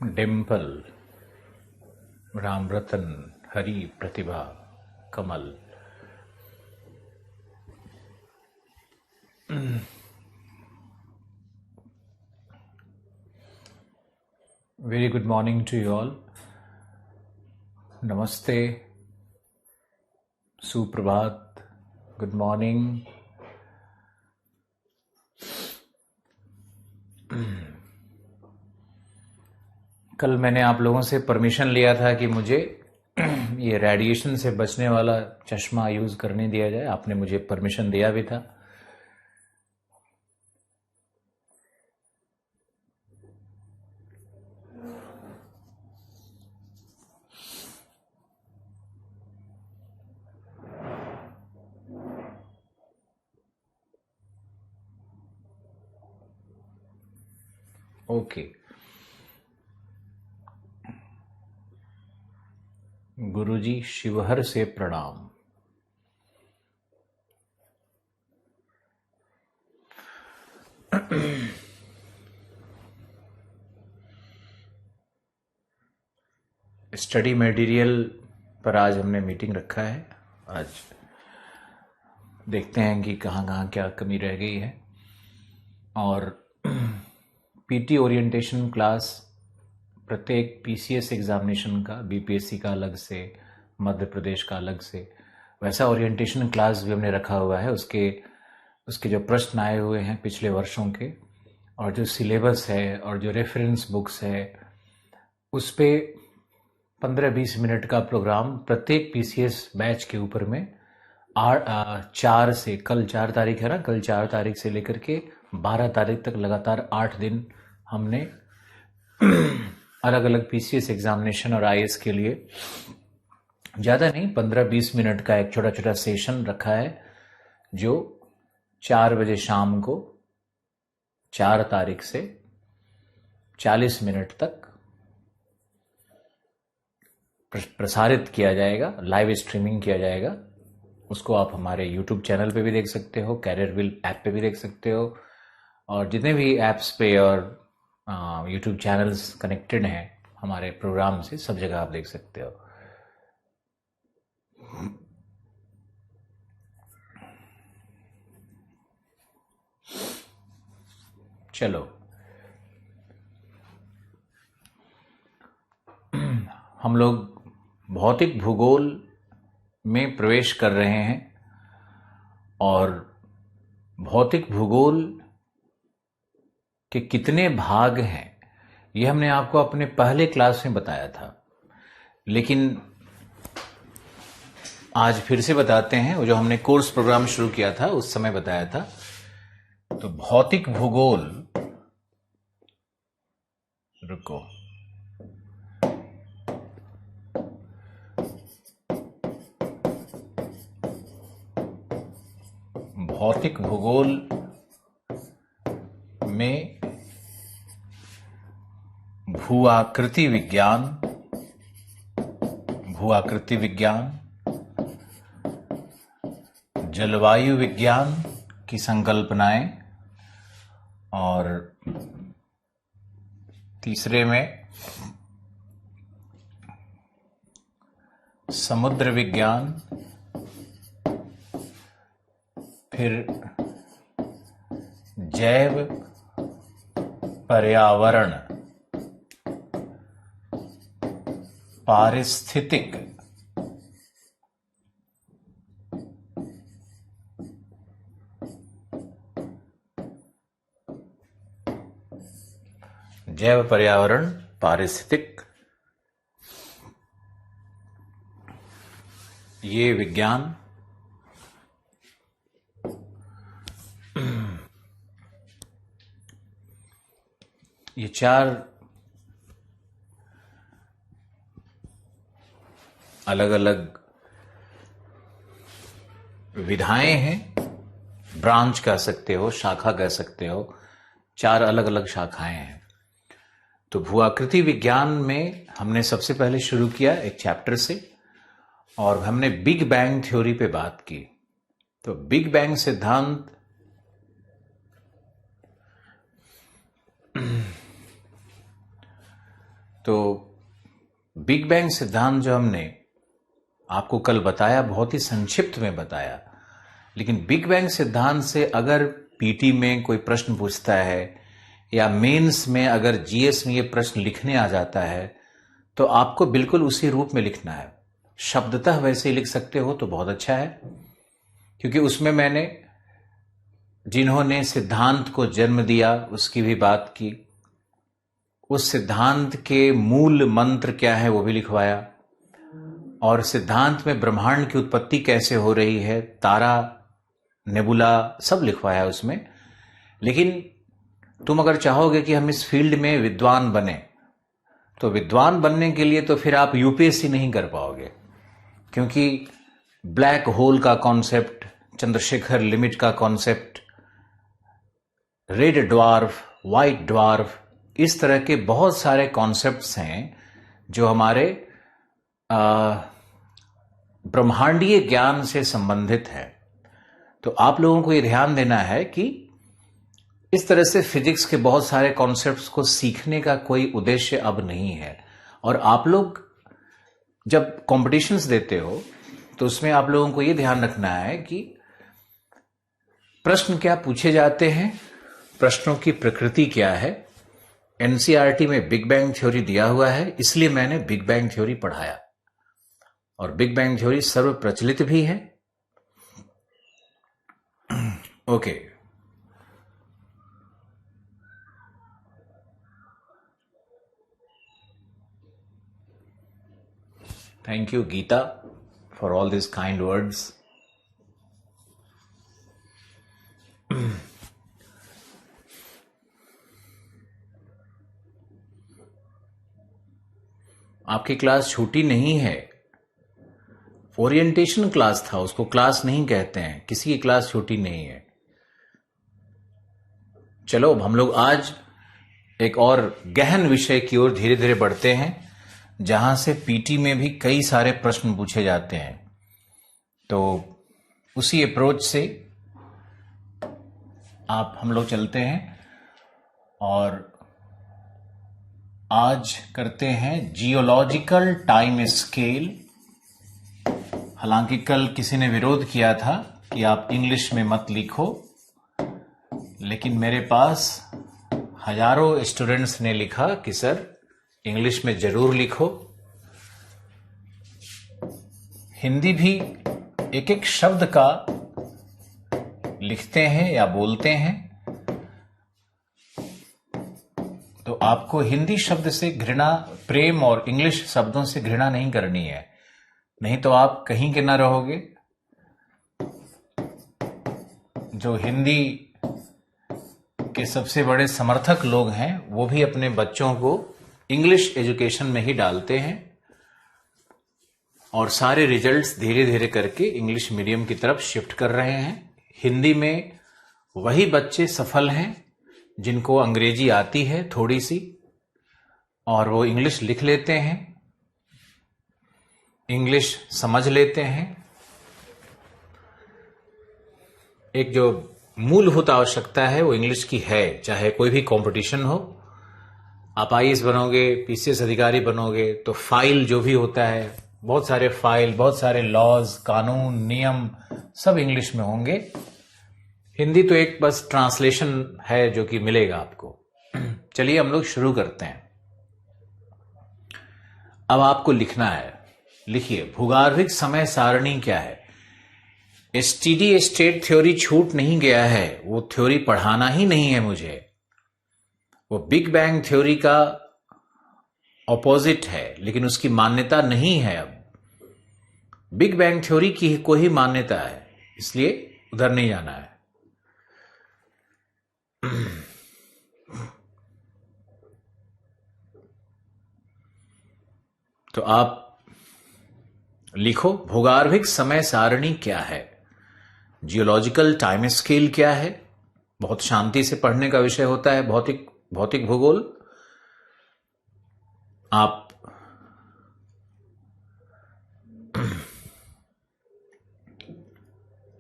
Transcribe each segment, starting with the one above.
Dimple, Ramratan, Hari, Pratibha, Kamal. Very good morning to you all. नमस्ते, सुप्रभात, good morning. कल मैंने आप लोगों से परमिशन लिया था कि मुझे ये रेडिएशन से बचने वाला चश्मा यूज करने दिया जाए। आपने मुझे परमिशन दिया भी था। ओके। गुरुजी शिवहर से प्रणाम। स्टडी मटेरियल पर आज हमने मीटिंग रखा है। आज देखते हैं कि कहाँ कहाँ क्या कमी रह गई है। और पीटी ओरिएंटेशन क्लास प्रत्येक पीसीएस एग्जामिनेशन का, बीपीएससी का अलग से, मध्य प्रदेश का अलग से, वैसा ओरिएंटेशन क्लास भी हमने रखा हुआ है। उसके जो प्रश्न आए हुए हैं पिछले वर्षों के, और जो सिलेबस है और जो रेफरेंस बुक्स है, उस पे 15-20 मिनट का प्रोग्राम प्रत्येक पीसीएस बैच के ऊपर में 4 से, कल 4 तारीख है ना, कल 4 तारीख से लेकर के 12 तारीख तक लगातार 8 दिन हमने अलग अलग पीसीएस एग्जामिनेशन और आईएएस के लिए, ज़्यादा नहीं, 15-20 मिनट का एक छोटा छोटा सेशन रखा है, जो 4 बजे शाम को 4 तारीख से 40 मिनट तक प्रसारित किया जाएगा, लाइव स्ट्रीमिंग किया जाएगा। उसको आप हमारे यूट्यूब चैनल पे भी देख सकते हो, कैरियरविल ऐप पे भी देख सकते हो, और जितने भी ऐप्स पे और यूट्यूब चैनल्स कनेक्टेड हैं हमारे प्रोग्राम से, सब जगह आप देख सकते हो। चलो, हम लोग भौतिक भूगोल में प्रवेश कर रहे हैं, और भौतिक भूगोल के कितने भाग हैं ये हमने आपको अपने पहले क्लास में बताया था, लेकिन आज फिर से बताते हैं। वो जो हमने कोर्स प्रोग्राम शुरू किया था उस समय बताया था। तो भौतिक भूगोल, रुको, भौतिक भूगोल में भूआकृति विज्ञान, जलवायु विज्ञान की संकल्पनाएं, और तीसरे में समुद्र विज्ञान, फिर जैव पर्यावरण, पारिस्थितिक, जैव पर्यावरण पारिस्थितिक, ये विज्ञान ये 4 अलग अलग विधाएं हैं, ब्रांच कह सकते हो, शाखा कह सकते हो, 4 अलग अलग शाखाएं हैं। तो भूआकृति विज्ञान में हमने सबसे पहले शुरू किया एक चैप्टर से, और हमने बिग बैंग थ्योरी पे बात की। तो बिग बैंग सिद्धांत तो बिग बैंग सिद्धांत जो हमने आपको कल बताया, बहुत ही संक्षिप्त में बताया, लेकिन बिग बैंग सिद्धांत से अगर पीटी में कोई प्रश्न पूछता है या मेंस में अगर जीएस में ये प्रश्न लिखने आ जाता है तो आपको बिल्कुल उसी रूप में लिखना है। शब्दतः वैसे ही लिख सकते हो तो बहुत अच्छा है, क्योंकि उसमें मैंने जिन्होंने सिद्धांत को जन्म दिया उसकी भी बात की, उस सिद्धांत के मूल मंत्र क्या है वो भी लिखवाया, और सिद्धांत में ब्रह्मांड की उत्पत्ति कैसे हो रही है, तारा, नेबुला, सब लिखवाया उसमें। लेकिन तुम अगर चाहोगे कि हम इस फील्ड में विद्वान बने, तो विद्वान बनने के लिए तो फिर आप यूपीएससी नहीं कर पाओगे, क्योंकि ब्लैक होल का कॉन्सेप्ट, चंद्रशेखर लिमिट का concept, red dwarf, white dwarf, इस तरह के बहुत सारे कॉन्सेप्ट्स हैं जो हमारे ब्रह्मांडीय ज्ञान से संबंधित है। तो आप लोगों को यह ध्यान देना है कि इस तरह से फिजिक्स के बहुत सारे कॉन्सेप्ट्स को सीखने का कोई उद्देश्य अब नहीं है। और आप लोग जब कॉम्पिटिशन्स देते हो तो उसमें आप लोगों को यह ध्यान रखना है कि प्रश्न क्या पूछे जाते हैं, प्रश्नों की प्रकृति क्या है। एनसीईआरटी में बिग बैंग थ्योरी दिया हुआ है, इसलिए मैंने बिग बैंग थ्योरी पढ़ाया, और बिग बैंग थ्योरी सर्व प्रचलित भी है। Okay, thank you Geeta for all this kind words. आपकी क्लास छूटी नहीं है, ओरिएंटेशन क्लास था, उसको क्लास नहीं कहते हैं, किसी की क्लास छूटी नहीं है। चलो अब हम लोग आज एक और गहन विषय की ओर धीरे धीरे बढ़ते हैं, जहां से पीटी में भी कई सारे प्रश्न पूछे जाते हैं। तो उसी अप्रोच से हम लोग चलते हैं और आज करते हैं जियोलॉजिकल टाइम स्केल। हालांकि कल किसी ने विरोध किया था कि आप इंग्लिश में मत लिखो, लेकिन मेरे पास हजारों स्टूडेंट्स ने लिखा कि सर इंग्लिश में जरूर लिखो। हिंदी भी एक एक शब्द का लिखते हैं या बोलते हैं, तो आपको हिंदी शब्द से घृणा, प्रेम और इंग्लिश शब्दों से घृणा नहीं करनी है, नहीं तो आप कहीं के ना रहोगे। जो हिंदी के सबसे बड़े समर्थक लोग हैं वो भी अपने बच्चों को इंग्लिश एजुकेशन में ही डालते हैं, और सारे रिजल्ट्स धीरे धीरे करके इंग्लिश मीडियम की तरफ शिफ्ट कर रहे हैं। हिंदी में वही बच्चे सफल हैं जिनको अंग्रेजी आती है थोड़ी सी, और वो इंग्लिश लिख लेते हैं, इंग्लिश समझ लेते हैं। एक जो मूलभूत आवश्यकता है वो इंग्लिश की है, चाहे कोई भी कंपटीशन हो। आप आईएएस बनोगे, पीसीएस अधिकारी बनोगे, तो फाइल जो भी होता है, बहुत सारे फाइल, बहुत सारे लॉज, कानून, नियम सब इंग्लिश में होंगे। हिंदी तो एक बस ट्रांसलेशन है जो कि मिलेगा आपको। चलिए हम लोग शुरू करते हैं। अब आपको लिखना है, लिखिए भूगार्भिक समय सारणी क्या है। स्टेडी स्टेट थ्योरी छूट नहीं गया है, वो थ्योरी पढ़ाना ही नहीं है मुझे, वो बिग बैंग थ्योरी का ऑपोजिट है, लेकिन उसकी मान्यता नहीं है। अब बिग बैंग थ्योरी की को ही मान्यता है, इसलिए उधर नहीं जाना है। तो आप लिखो भूगार्भिक समय सारणी क्या है, जियोलॉजिकल टाइम स्केल क्या है। बहुत शांति से पढ़ने का विषय होता है भौतिक भूगोल। आप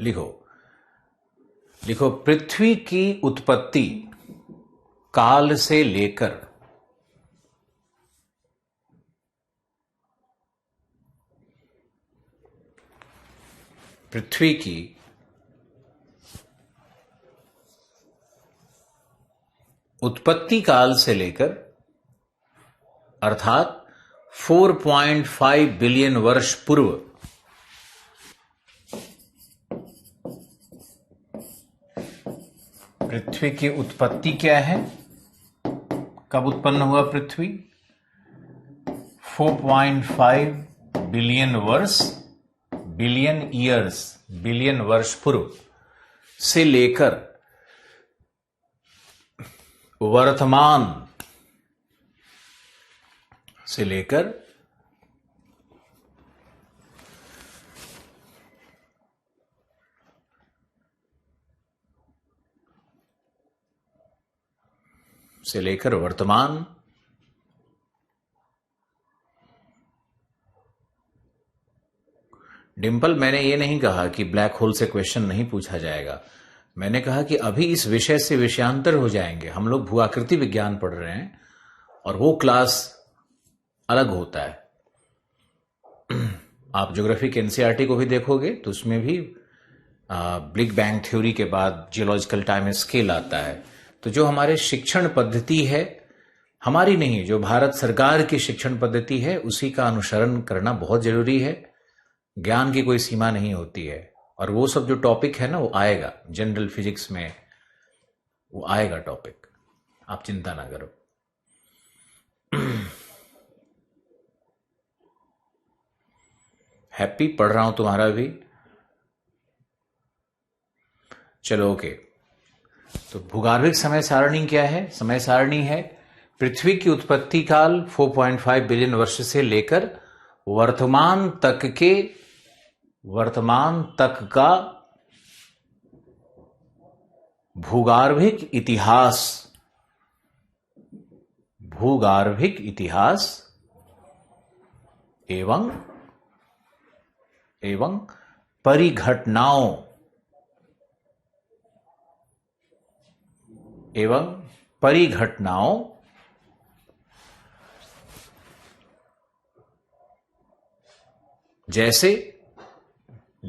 लिखो पृथ्वी की उत्पत्ति काल से लेकर पृथ्वी की उत्पत्ति काल से लेकर अर्थात 4.5 बिलियन वर्ष पूर्व पृथ्वी की उत्पत्ति क्या है, कब उत्पन्न हुआ पृथ्वी? 4.5 बिलियन वर्ष, बिलियन ईयर्स, बिलियन वर्ष पूर्व से लेकर वर्तमान से लेकर वर्तमान डिंपल, मैंने ये नहीं कहा कि ब्लैक होल से क्वेश्चन नहीं पूछा जाएगा। मैंने कहा कि अभी इस विषय से विषयांतर हो जाएंगे। हम लोग भू आकृति विज्ञान पढ़ रहे हैं और वो क्लास अलग होता है। आप ज्योग्राफी के एनसीईआरटी को भी देखोगे तो उसमें भी बिग बैंग थ्योरी के बाद जियोलॉजिकल टाइम स्केल आता है। तो जो हमारे शिक्षण पद्धति है, हमारी नहीं, जो भारत सरकार की शिक्षण पद्धति है, उसी का अनुसरण करना बहुत जरूरी है। ज्ञान की कोई सीमा नहीं होती है। और वो सब जो टॉपिक है ना, वो आएगा जनरल फिजिक्स में, वो आएगा टॉपिक, आप चिंता ना करो। हैप्पी, पढ़ रहा हूं तुम्हारा भी। चलो ओके। तो भूगर्भिक समय सारणी क्या है? समय सारणी है पृथ्वी की उत्पत्ति काल 4.5 बिलियन वर्ष से लेकर वर्तमान तक का भूगर्भिक इतिहास एवं परिघटनाओं जैसे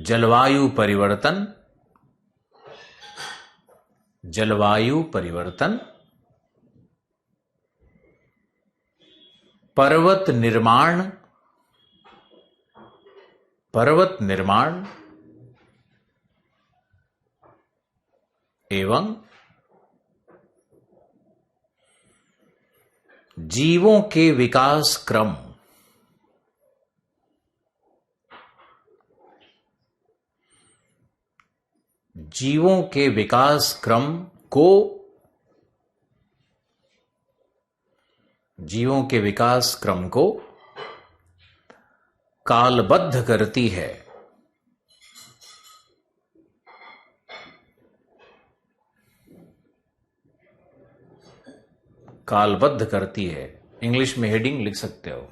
जलवायु परिवर्तन, पर्वत निर्माण एवं जीवों के विकास क्रम, को कालबद्ध करती है। इंग्लिश में हेडिंग लिख सकते हो।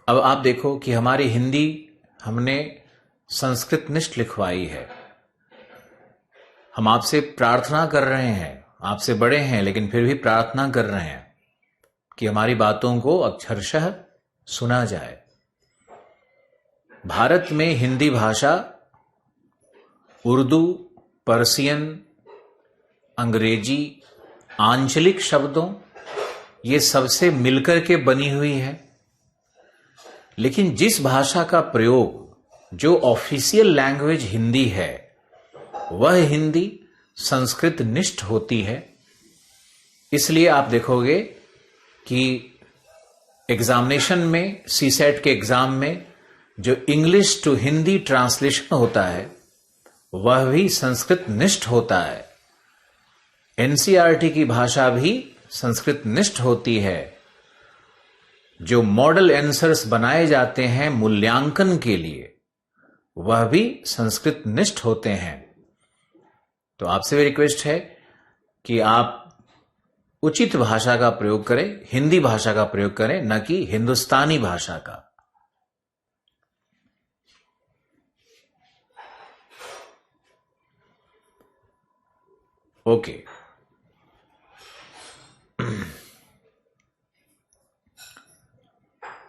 अब आप देखो कि हमारी हिंदी हमने संस्कृत निष्ठ लिखवाई है। हम आपसे प्रार्थना कर रहे हैं, आपसे बड़े हैं लेकिन फिर भी प्रार्थना कर रहे हैं कि हमारी बातों को अक्षरशः सुना जाए। भारत में हिंदी भाषा उर्दू, पर्शियन, अंग्रेजी, आंचलिक शब्दों, ये सबसे मिलकर के बनी हुई है। लेकिन जिस भाषा का प्रयोग, जो ऑफिशियल लैंग्वेज हिंदी है, वह हिंदी संस्कृत निष्ठ होती है। इसलिए आप देखोगे कि एग्जामिनेशन में, सीसेट के एग्जाम में जो इंग्लिश टू हिंदी ट्रांसलेशन होता है वह भी संस्कृत निष्ठ होता है। एनसीईआरटी की भाषा भी संस्कृत निष्ठ होती है। जो मॉडल आंसर्स बनाए जाते हैं मूल्यांकन के लिए, वह भी संस्कृत निष्ठ होते हैं। तो आपसे भी रिक्वेस्ट है कि आप उचित भाषा का प्रयोग करें, हिंदी भाषा का प्रयोग करें, न कि हिंदुस्तानी भाषा का। ओके,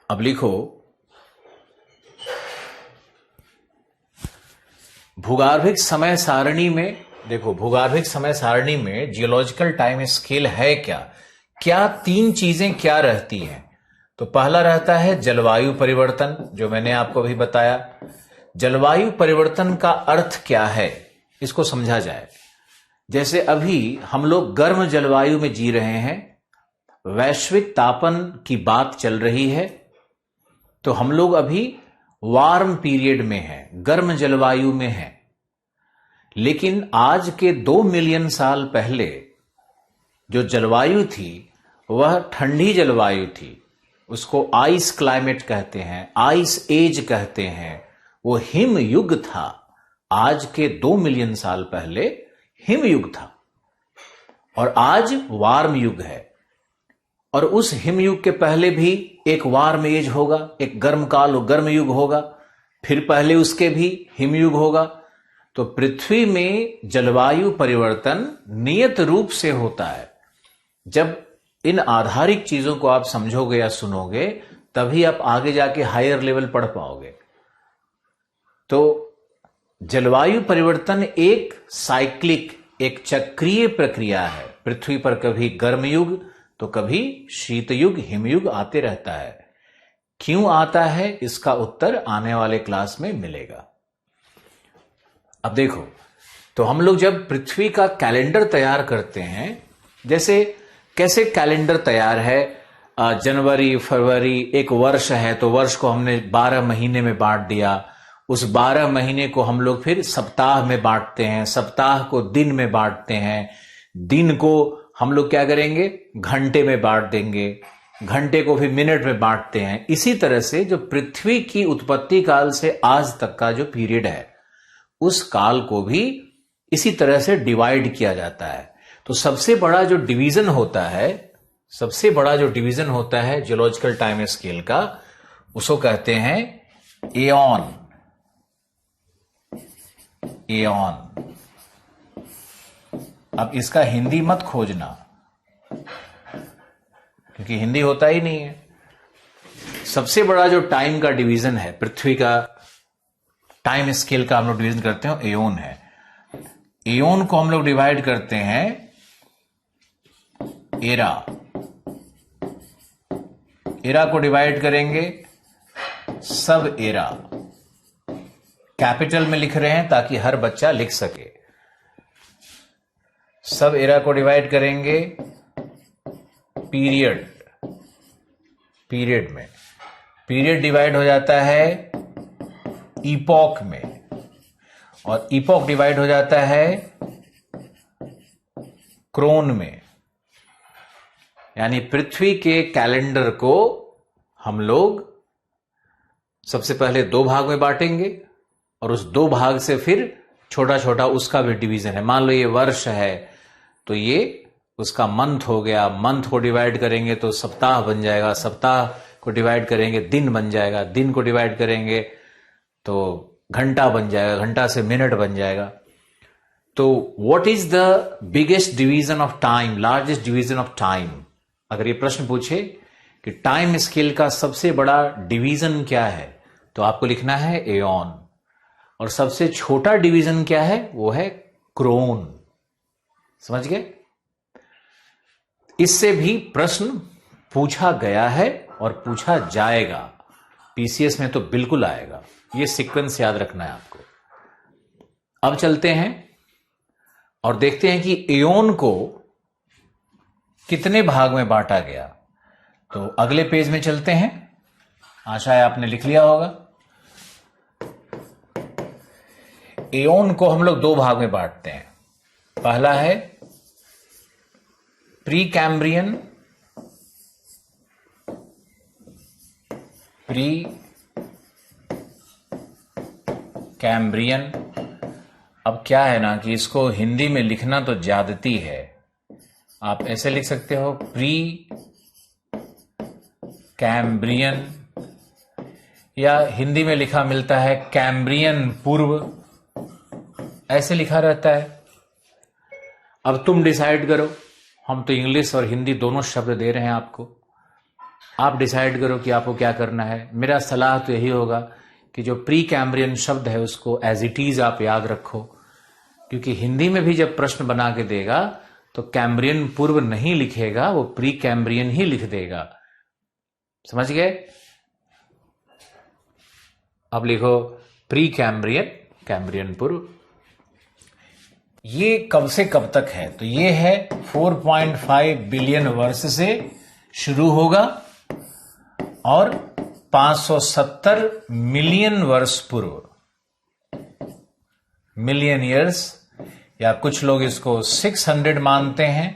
अब लिखो भूगर्भिक समय सारणी में। देखो, भूगर्भिक समय सारणी में जियोलॉजिकल टाइम स्केल है क्या? क्या तीन चीजें क्या रहती हैं? तो पहला रहता है जलवायु परिवर्तन, जो मैंने आपको अभी बताया। जलवायु परिवर्तन का अर्थ क्या है, इसको समझा जाए। जैसे अभी हम लोग गर्म जलवायु में जी रहे हैं, वैश्विक तापन की बात चल रही है, तो हम लोग अभी वार्म पीरियड में हैं, गर्म जलवायु में हैं। लेकिन आज के 2 मिलियन साल पहले जो जलवायु थी वह ठंडी जलवायु थी। उसको आइस क्लाइमेट कहते हैं, आइस एज कहते हैं। वो हिम युग था। आज के 2 मिलियन साल पहले हिम युग था और आज वार्म युग है। और उस हिम युग के पहले भी एक वार्म एज होगा, एक गर्म काल गर्म युग होगा, फिर पहले उसके भी हिम युग होगा। तो पृथ्वी में जलवायु परिवर्तन नियत रूप से होता है। जब इन आधारिक चीजों को आप समझोगे या सुनोगे, तभी आप आगे जाके हायर लेवल पढ़ पाओगे। तो जलवायु परिवर्तन एक साइक्लिक, एक चक्रीय प्रक्रिया है। पृथ्वी पर कभी गर्म युग तो कभी शीत युग, हिमयुग आते रहता है। क्यों आता है, इसका उत्तर आने वाले क्लास में मिलेगा। अब देखो, तो हम लोग जब पृथ्वी का कैलेंडर तैयार करते हैं, जैसे कैसे कैलेंडर तैयार है, जनवरी फरवरी एक वर्ष है, तो वर्ष को हमने 12 महीने में बांट दिया। उस 12 महीने को हम लोग फिर सप्ताह में बांटते हैं, सप्ताह को दिन में बांटते हैं, दिन को हम लोग क्या करेंगे, घंटे में बांट देंगे, घंटे को फिर मिनट में बांटते हैं। इसी तरह से जो पृथ्वी की उत्पत्ति काल से आज तक का जो पीरियड है, उस काल को भी इसी तरह से डिवाइड किया जाता है। तो सबसे बड़ा जो डिवीजन होता है, सबसे बड़ा जो डिवीजन होता है जियोलॉजिकल टाइम स्केल का, उसको कहते हैं एऑन। एऑन। अब इसका हिंदी मत खोजना, क्योंकि हिंदी होता ही नहीं है। सबसे बड़ा जो टाइम का डिवीजन है, पृथ्वी का टाइम स्केल का हम लोग डिवीजन करते हैं, एओन है। एओन को हम लोग डिवाइड करते हैं एरा। एरा को डिवाइड करेंगे सब एरा। कैपिटल में लिख रहे हैं ताकि हर बच्चा लिख सके। सब एरा को डिवाइड करेंगे पीरियड। पीरियड में पीरियड डिवाइड हो जाता है ईपॉक में, और ईपॉक डिवाइड हो जाता है क्रोन में। यानी पृथ्वी के कैलेंडर को हम लोग सबसे पहले 2 भाग में बांटेंगे, और उस 2 भाग से फिर छोटा छोटा उसका भी डिवीजन है। मान लो ये वर्ष है, तो ये उसका मंथ हो गया। मंथ को डिवाइड करेंगे तो सप्ताह बन जाएगा, सप्ताह को डिवाइड करेंगे दिन बन जाएगा, दिन को डिवाइड करेंगे तो घंटा बन जाएगा, घंटा से मिनट बन जाएगा। तो what is the biggest division of time, largest division of time? अगर ये प्रश्न पूछे कि टाइम स्केल का सबसे बड़ा डिवीजन क्या है, तो आपको लिखना है एओन। और सबसे छोटा डिवीजन क्या है, वो है क्रोन। समझ गए? इससे भी प्रश्न पूछा गया है और पूछा जाएगा। पीसीएस में तो बिल्कुल आएगा। ये सीक्वेंस याद रखना है आपको। अब चलते हैं और देखते हैं कि एओन को कितने भाग में बांटा गया। तो अगले पेज में चलते हैं। आशा है आपने लिख लिया होगा। एओन को हम लोग 2 भाग में बांटते हैं। पहला है प्री कैम्ब्रियन, प्री कैम्ब्रियन। अब क्या है ना कि इसको हिंदी में लिखना तो ज्यादती है। आप ऐसे लिख सकते हो प्री कैम्ब्रियन, या हिंदी में लिखा मिलता है कैम्ब्रियन पूर्व, ऐसे लिखा रहता है। अब तुम डिसाइड करो, हम तो इंग्लिश और हिंदी दोनों शब्द दे रहे हैं आपको, आप डिसाइड करो कि आपको क्या करना है। मेरा सलाह तो यही होगा कि जो प्री कैम्ब्रियन शब्द है उसको एज इट इज आप याद रखो, क्योंकि हिंदी में भी जब प्रश्न बना के देगा तो कैम्ब्रियन पूर्व नहीं लिखेगा, वो प्री कैम्ब्रियन ही लिख देगा। समझ गए? अब लिखो प्री कैम्ब्रियन, कैम्ब्रियन पूर्व। ये कब से कब तक है? तो ये है 4.5 बिलियन वर्ष से शुरू होगा और 570 मिलियन वर्ष पूर्व, मिलियन ईयर्स, या कुछ लोग इसको 600 मानते हैं।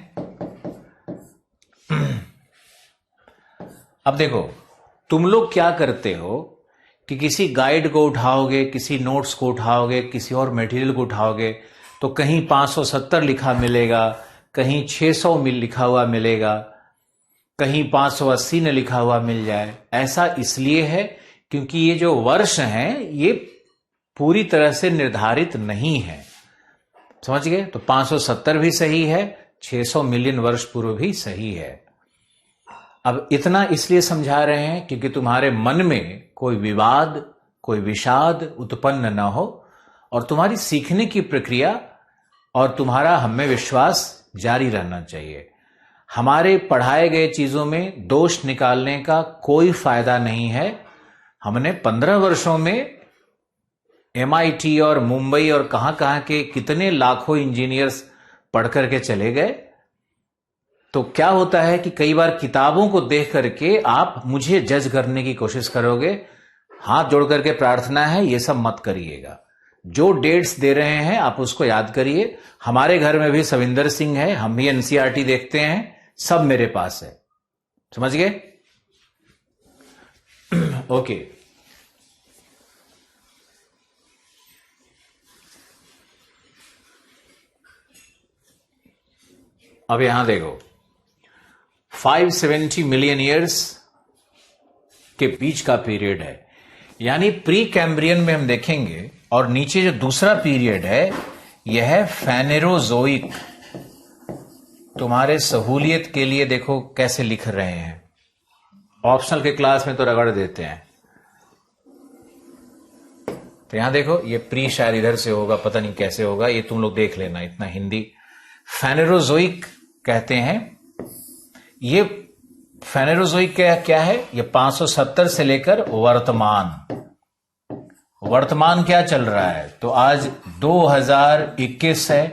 अब देखो, तुम लोग क्या करते हो कि किसी गाइड को उठाओगे, किसी नोट्स को उठाओगे, किसी और मटेरियल को उठाओगे तो कहीं 570 लिखा मिलेगा, कहीं 600 लिखा हुआ मिलेगा, कहीं 580 ने लिखा हुआ मिल जाए। ऐसा इसलिए है क्योंकि ये जो वर्ष हैं ये पूरी तरह से निर्धारित नहीं है। समझ गए? तो 570 भी सही है, 600 मिलियन वर्ष पूर्व भी सही है। अब इतना इसलिए समझा रहे हैं क्योंकि तुम्हारे मन में कोई विवाद, कोई विषाद उत्पन्न न हो और तुम्हारी सीखने की प्रक्रिया और तुम्हारा हमें विश्वास जारी रहना चाहिए। हमारे पढ़ाए गए चीजों में दोष निकालने का कोई फायदा नहीं है। हमने 15 वर्षों में MIT और मुंबई और कहां कहां के कितने लाखों इंजीनियर्स पढ़ करके चले गए। तो क्या होता है कि कई बार किताबों को देख करके आप मुझे जज करने की कोशिश करोगे। हाथ जोड़ करके प्रार्थना है, ये सब मत करिएगा। जो डेट्स दे रहे हैं आप उसको याद करिए। हमारे घर में भी सविंदर सिंह है, हम भी NCERT देखते हैं, सब मेरे पास है। समझ गए? ओके। अब यहां देखो, 570 मिलियन ईयर्स के बीच का पीरियड है, यानी प्री कैम्ब्रियन में हम देखेंगे। और नीचे जो दूसरा पीरियड है यह है फेनेरोजोइक। तुम्हारे सहूलियत के लिए देखो कैसे लिख रहे हैं, ऑप्शनल के क्लास में तो रगड़ देते हैं। तो यहां देखो, ये प्री शायद इधर से होगा, पता नहीं कैसे होगा, ये तुम लोग देख लेना, इतना हिंदी। फेनेरोजोइक कहते हैं। ये फेनेरोजोइक क्या है? ये 570 से लेकर वर्तमान क्या चल रहा है? तो आज 2021 है,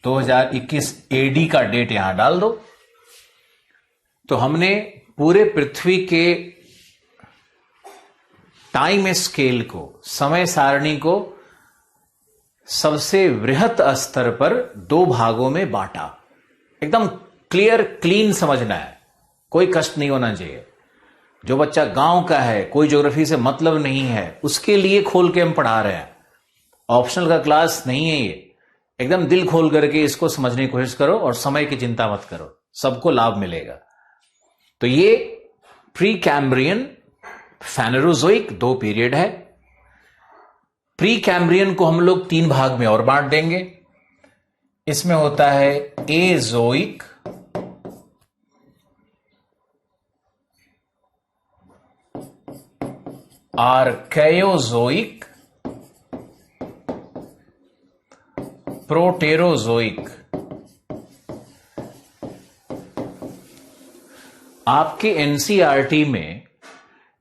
2021 AD का डेट यहां डाल दो। तो हमने पूरे पृथ्वी के टाइम स्केल को, समय सारणी को सबसे वृहत स्तर पर 2 भागों में बांटा। एकदम क्लियर क्लीन समझना है, कोई कष्ट नहीं होना चाहिए। जो बच्चा गांव का है, कोई ज्योग्राफी से मतलब नहीं है, उसके लिए खोल के हम पढ़ा रहे हैं। ऑप्शनल का क्लास नहीं है ये। एकदम दिल खोल करके इसको समझने की कोशिश करो और समय की चिंता मत करो, सबको लाभ मिलेगा। तो ये प्री कैम्ब्रियन, फेनेरोजोइक 2 पीरियड है। प्री कैम्ब्रियन को हम लोग 3 भाग में और बांट देंगे। इसमें होता है एजोइक, आर्केयोजोइक, प्रोटेरोजोइक। आपके NCERT में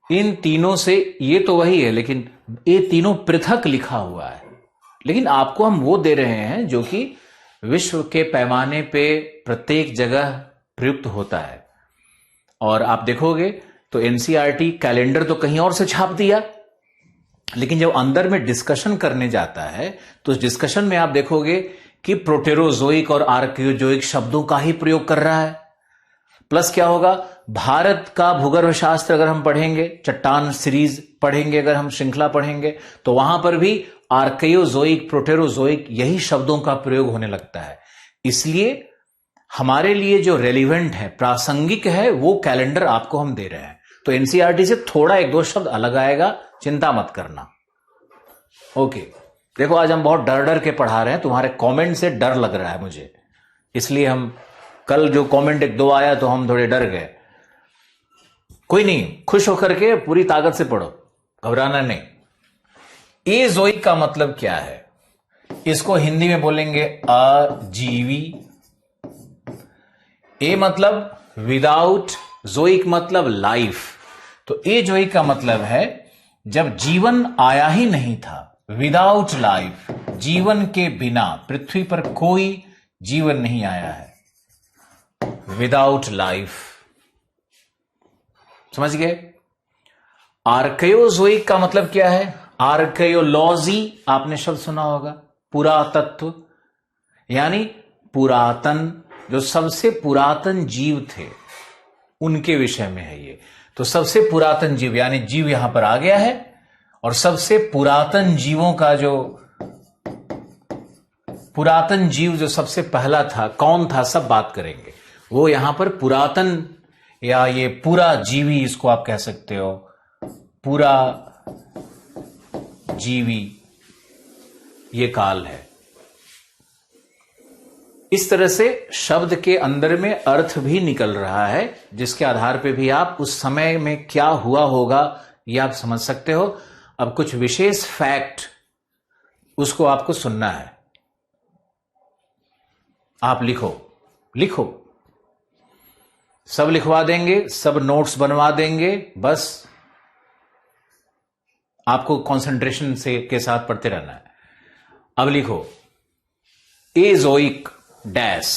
इन तीनों से, ये तो वही है लेकिन ये तीनों पृथक लिखा हुआ है, लेकिन आपको हम वो दे रहे हैं जो कि विश्व के पैमाने पे प्रत्येक जगह प्रयुक्त होता है। और आप देखोगे तो NCERT कैलेंडर तो कहीं और से छाप दिया, लेकिन जब अंदर में डिस्कशन करने जाता है तो उस डिस्कशन में आप देखोगे कि प्रोटेरोजोइक और आर्कियोजोइक शब्दों का ही प्रयोग कर रहा है। प्लस क्या होगा, भारत का भूगर्भ शास्त्र अगर हम पढ़ेंगे, चट्टान सीरीज पढ़ेंगे, अगर हम श्रृंखला पढ़ेंगे, तो वहां पर भी आर्कियोजोइक, प्रोटेरोजोइक यही शब्दों का प्रयोग होने लगता है। इसलिए हमारे लिए जो रेलिवेंट है, प्रासंगिक है, वो कैलेंडर आपको हम दे रहे हैं। तो NCERT से थोड़ा 1-2 शब्द अलग आएगा, चिंता मत करना। ओके, देखो आज हम बहुत डर डर के पढ़ा रहे हैं, तुम्हारे कमेंट से डर लग रहा है मुझे। इसलिए हम कल जो कमेंट एक दो आया तो हम थोड़े डर गए। कोई नहीं, खुश होकर के पूरी ताकत से पढ़ो, घबराना नहीं। एजोइक का मतलब क्या है? इसको हिंदी में बोलेंगे अजीवी। ए मतलब विदाउट, जोइक मतलब लाइफ। तो एजोइक का मतलब है जब जीवन आया ही नहीं था, विदाउट लाइफ, जीवन के बिना पृथ्वी पर कोई जीवन नहीं आया है, विदाउट लाइफ। समझ गए? आर्कियोजोइक का मतलब क्या है? आर्कियोलॉजी आपने शब्द सुना होगा, पुरातत्व, यानी पुरातन, जो सबसे पुरातन जीव थे उनके विषय में है ये। तो सबसे पुरातन जीव यानी जीव यहां पर आ गया है, और सबसे पुरातन जीवों का जो पुरातन जीव जो सबसे पहला था, कौन था, सब बात करेंगे। वो यहां पर पुरातन या ये पूरा जीवी, इसको आप कह सकते हो, पूरा जीवी ये काल है। इस तरह से शब्द के अंदर में अर्थ भी निकल रहा है, जिसके आधार पे भी आप उस समय में क्या हुआ होगा ये आप समझ सकते हो। अब कुछ विशेष फैक्ट उसको आपको सुनना है। आप लिखो, लिखो, सब लिखवा देंगे, सब नोट्स बनवा देंगे, बस आपको कंसंट्रेशन से के साथ पढ़ते रहना है। अब लिखो एजोइक डैश,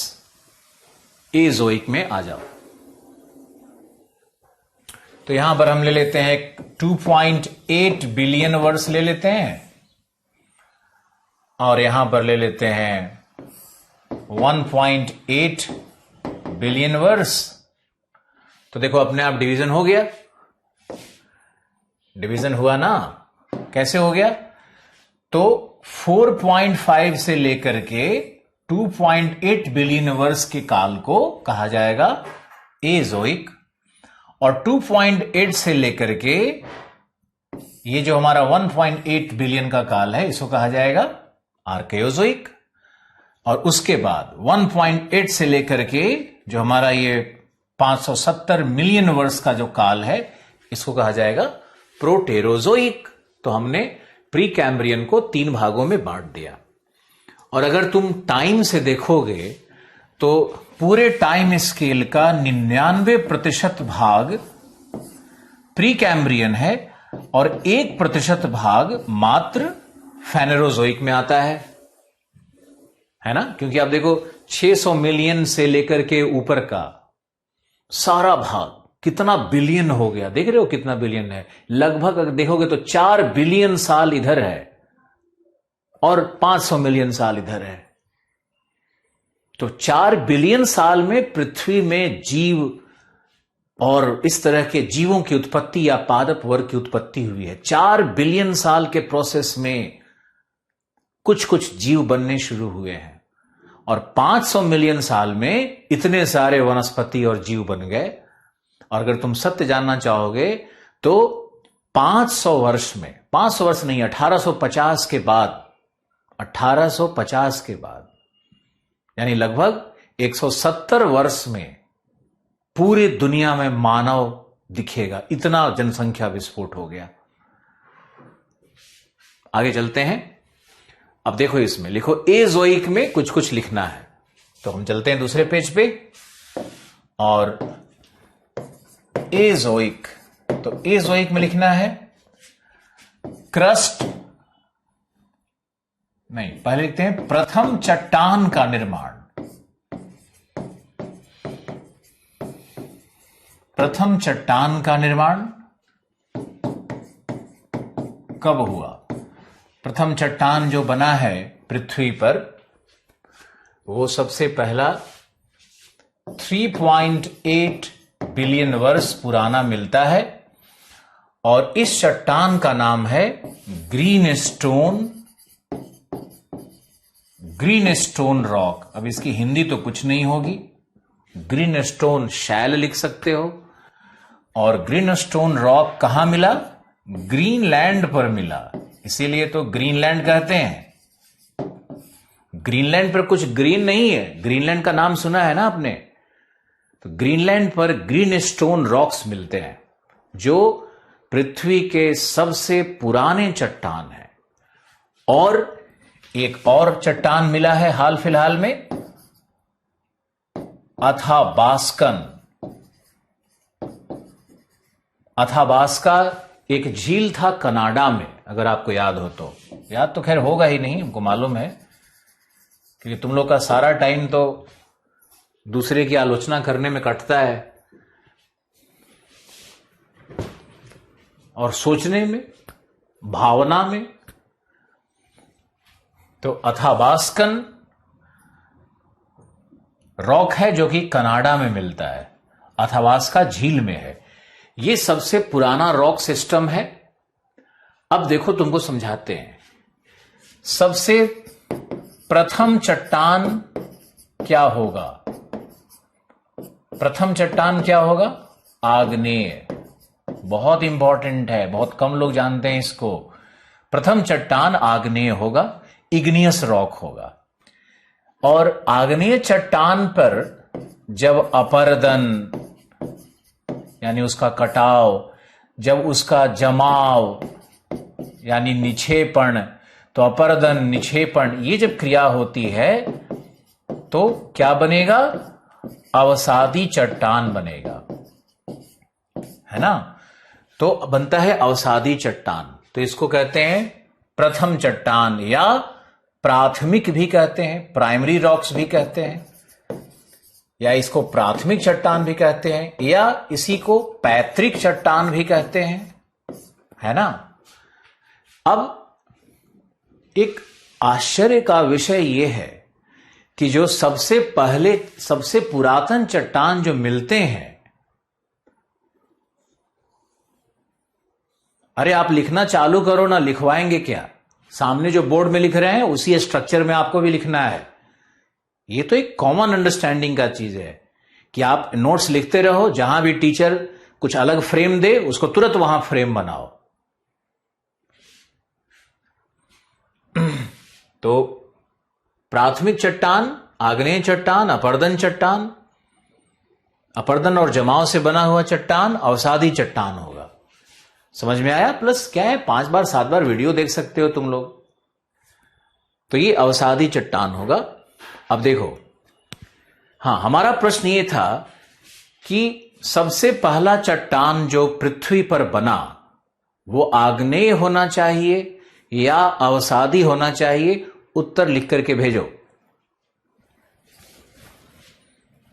एजोइक में आ जाओ। तो यहां पर हम ले लेते हैं 2.8 बिलियन वर्ष ले लेते हैं, और यहां पर ले लेते हैं 1.8 बिलियन वर्ष। तो देखो अपने आप डिवीजन हो गया, डिवीजन हुआ ना? कैसे हो गया? तो 4.5 से लेकर के 2.8 बिलियन वर्ष के काल को कहा जाएगा एजोइक, और 2.8 से लेकर के ये जो हमारा 1.8 बिलियन का काल है इसको कहा जाएगा आर्कियोजोइक, और उसके बाद 1.8 से लेकर के जो हमारा ये 570 मिलियन वर्ष का जो काल है इसको कहा जाएगा प्रोटेरोजोइक। तो हमने प्री कैम्ब्रियन को 3 भागों में बांट दिया। और अगर तुम टाइम से देखोगे तो पूरे टाइम स्केल का 99% भाग प्री कैम्ब्रियन है, और 1% भाग मात्र फेनेरोजोइक में आता है ना? क्योंकि आप देखो 600 मिलियन से लेकर के ऊपर का सारा भाग कितना बिलियन हो गया, देख रहे हो कितना बिलियन है? लगभग अगर देखोगे तो 4 बिलियन साल इधर है और 500 मिलियन साल इधर है। तो 4 बिलियन साल में पृथ्वी में जीव और इस तरह के जीवों की उत्पत्ति या पादप वर्ग की उत्पत्ति हुई है। 4 बिलियन साल के प्रोसेस में कुछ कुछ जीव बनने शुरू हुए हैं, और 500 मिलियन साल में इतने सारे वनस्पति और जीव बन गए। और अगर तुम सत्य जानना चाहोगे तो 500 वर्ष में, 500 वर्ष नहीं, 1850 के बाद, 1850 के बाद यानी लगभग 170 वर्ष में पूरी दुनिया में मानव दिखेगा। इतना जनसंख्या विस्फोट हो गया। आगे चलते हैं। अब देखो इसमें लिखो एजोइक में कुछ कुछ लिखना है। तो हम चलते हैं दूसरे पेज पे, और एजोइक, तो एजोइक में लिखना है क्रस्ट, नहीं पहले लिखते हैं प्रथम चट्टान का निर्माण। प्रथम चट्टान का निर्माण कब हुआ? प्रथम चट्टान जो बना है पृथ्वी पर वो सबसे पहला 3.8 बिलियन वर्ष पुराना मिलता है, और इस चट्टान का नाम है ग्रीन स्टोन रॉक। अब इसकी हिंदी तो कुछ नहीं होगी, ग्रीन स्टोन शैल लिख सकते हो। और ग्रीन स्टोन रॉक कहां मिला? ग्रीनलैंड पर मिला, इसीलिए तो ग्रीनलैंड कहते हैं। ग्रीनलैंड पर कुछ ग्रीन नहीं है, ग्रीनलैंड का नाम सुना है ना आपने? तो ग्रीनलैंड पर ग्रीन स्टोन रॉक्स मिलते हैं जो पृथ्वी के सबसे पुराने चट्टान हैं। और एक और चट्टान मिला है हाल फिलहाल में, अथाबास्कन। अथाबास्का एक झील था कनाडा में, अगर आपको याद हो तो। याद तो खैर होगा ही नहीं, हमको मालूम है, क्योंकि तुम लोग का सारा टाइम तो दूसरे की आलोचना करने में कटता है और सोचने में, भावना में। तो अथाबास्कन रॉक है जो कि कनाडा में मिलता है, अथाबास्का झील में है। यह सबसे पुराना रॉक सिस्टम है। अब देखो तुमको समझाते हैं। सबसे प्रथम चट्टान क्या होगा? प्रथम चट्टान क्या होगा? आग्नेय। बहुत इंपॉर्टेंट है, बहुत कम लोग जानते हैं इसको। प्रथम चट्टान आग्नेय होगा, इग्नियस रॉक होगा। और आग्नेय चट्टान पर जब अपरदन यानी उसका कटाव, जब उसका जमाव यानी निक्षेपण, तो अपरदन निक्षेपण ये जब क्रिया होती है तो क्या बनेगा? अवसादी चट्टान बनेगा, है ना? तो बनता है अवसादी चट्टान। तो इसको कहते हैं प्रथम चट्टान, या प्राथमिक भी कहते हैं, प्राइमरी रॉक्स भी कहते हैं, या इसको प्राथमिक चट्टान भी कहते हैं, या इसी को पैतृक चट्टान भी कहते हैं, है ना? अब एक आश्चर्य का विषय यह है कि जो सबसे पहले, सबसे पुरातन चट्टान जो मिलते हैं, अरे आप लिखना चालू करो ना, लिखवाएंगे क्या? सामने जो बोर्ड में लिख रहे हैं उसी स्ट्रक्चर में आपको भी लिखना है। ये तो एक कॉमन अंडरस्टैंडिंग का चीज है कि आप नोट्स लिखते रहो, जहां भी टीचर कुछ अलग फ्रेम दे उसको तुरंत वहां फ्रेम बनाओ। तो प्राथमिक चट्टान, आग्नेय चट्टान, अपरदन चट्टान, अपरदन और जमाव से बना हुआ चट्टान अवसादी चट्टान होगा। समझ में आया? प्लस क्या है, 5 बार 7 बार वीडियो देख सकते हो तुम लोग। तो ये अवसादी चट्टान होगा। अब देखो, हां, हमारा प्रश्न ये था कि सबसे पहला चट्टान जो पृथ्वी पर बना वो आग्नेय होना चाहिए या अवसादी होना चाहिए? उत्तर लिख करके भेजो।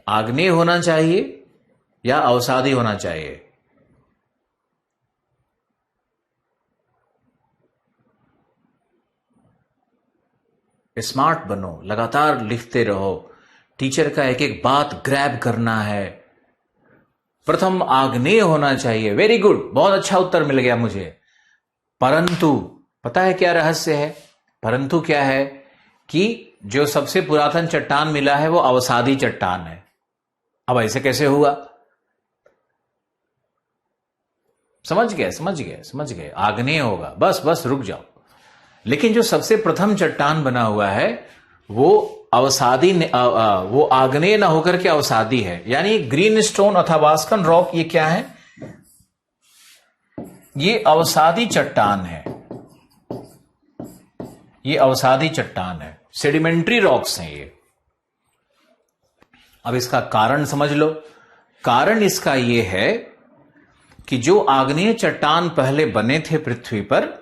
आग्नेय होना चाहिए या अवसादी होना चाहिए? स्मार्ट बनो, लगातार लिखते रहो, टीचर का एक एक बात ग्रैब करना है। प्रथम आग्नेय होना चाहिए, वेरी गुड, बहुत अच्छा उत्तर मिल गया मुझे। परंतु पता है क्या रहस्य है? परंतु क्या है कि जो सबसे पुरातन चट्टान मिला है वो अवसादी चट्टान है। अब ऐसे कैसे हुआ? समझ गए, समझ गए, समझ गए, आग्नेय होगा। बस बस रुक जाओ। लेकिन जो सबसे प्रथम चट्टान बना हुआ है वो अवसादी, वो आग्नेय ना होकर के अवसादी है। यानी ग्रीन स्टोन अथाबास्कन रॉक ये क्या है? ये अवसादी चट्टान है। ये अवसादी चट्टान है, सेडिमेंट्री रॉक्स हैं ये। अब इसका कारण समझ लो। कारण इसका यह है कि जो आग्नेय चट्टान पहले बने थे पृथ्वी पर,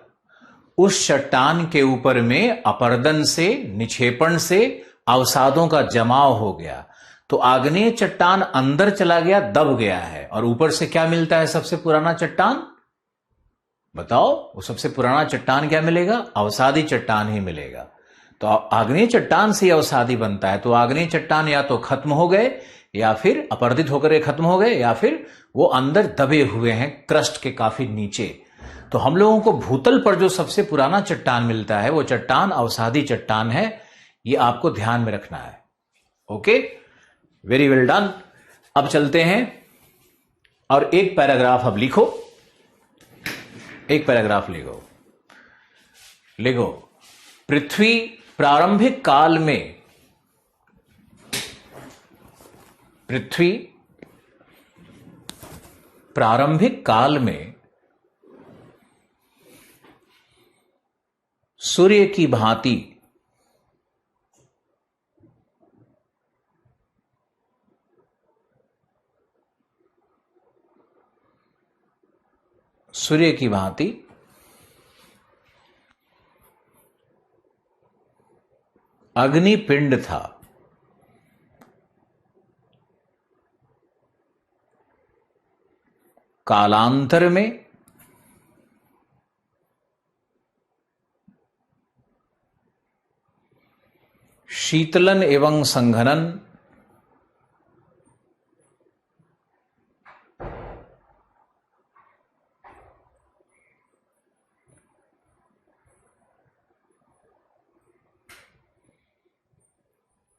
उस चट्टान के ऊपर में अपरदन से, निक्षेपण से अवसादों का जमाव हो गया। तो आग्नेय चट्टान अंदर चला गया, दब गया है। और ऊपर से क्या मिलता है? सबसे पुराना चट्टान। बताओ, वो सबसे पुराना चट्टान क्या मिलेगा? अवसादी चट्टान ही मिलेगा। तो आग्नेय चट्टान से अवसादी बनता है। तो आग्नेय चट्टान या तो खत्म हो गए, या फिर अपरदित होकर खत्म हो गए, या फिर वो अंदर दबे हुए हैं क्रस्ट के काफी नीचे। तो हम लोगों को भूतल पर जो सबसे पुराना चट्टान मिलता है वो चट्टान अवसादी चट्टान है। ये आपको ध्यान में रखना है। Okay, very well done. अब चलते हैं और एक पैराग्राफ अब लिखो। एक पैराग्राफ लिखो। लिखो, पृथ्वी प्रारंभिक काल में पृथ्वी प्रारंभिक काल में सूर्य की भांति अग्निपिंड था। कालांतर में शीतलन एवं संघनन,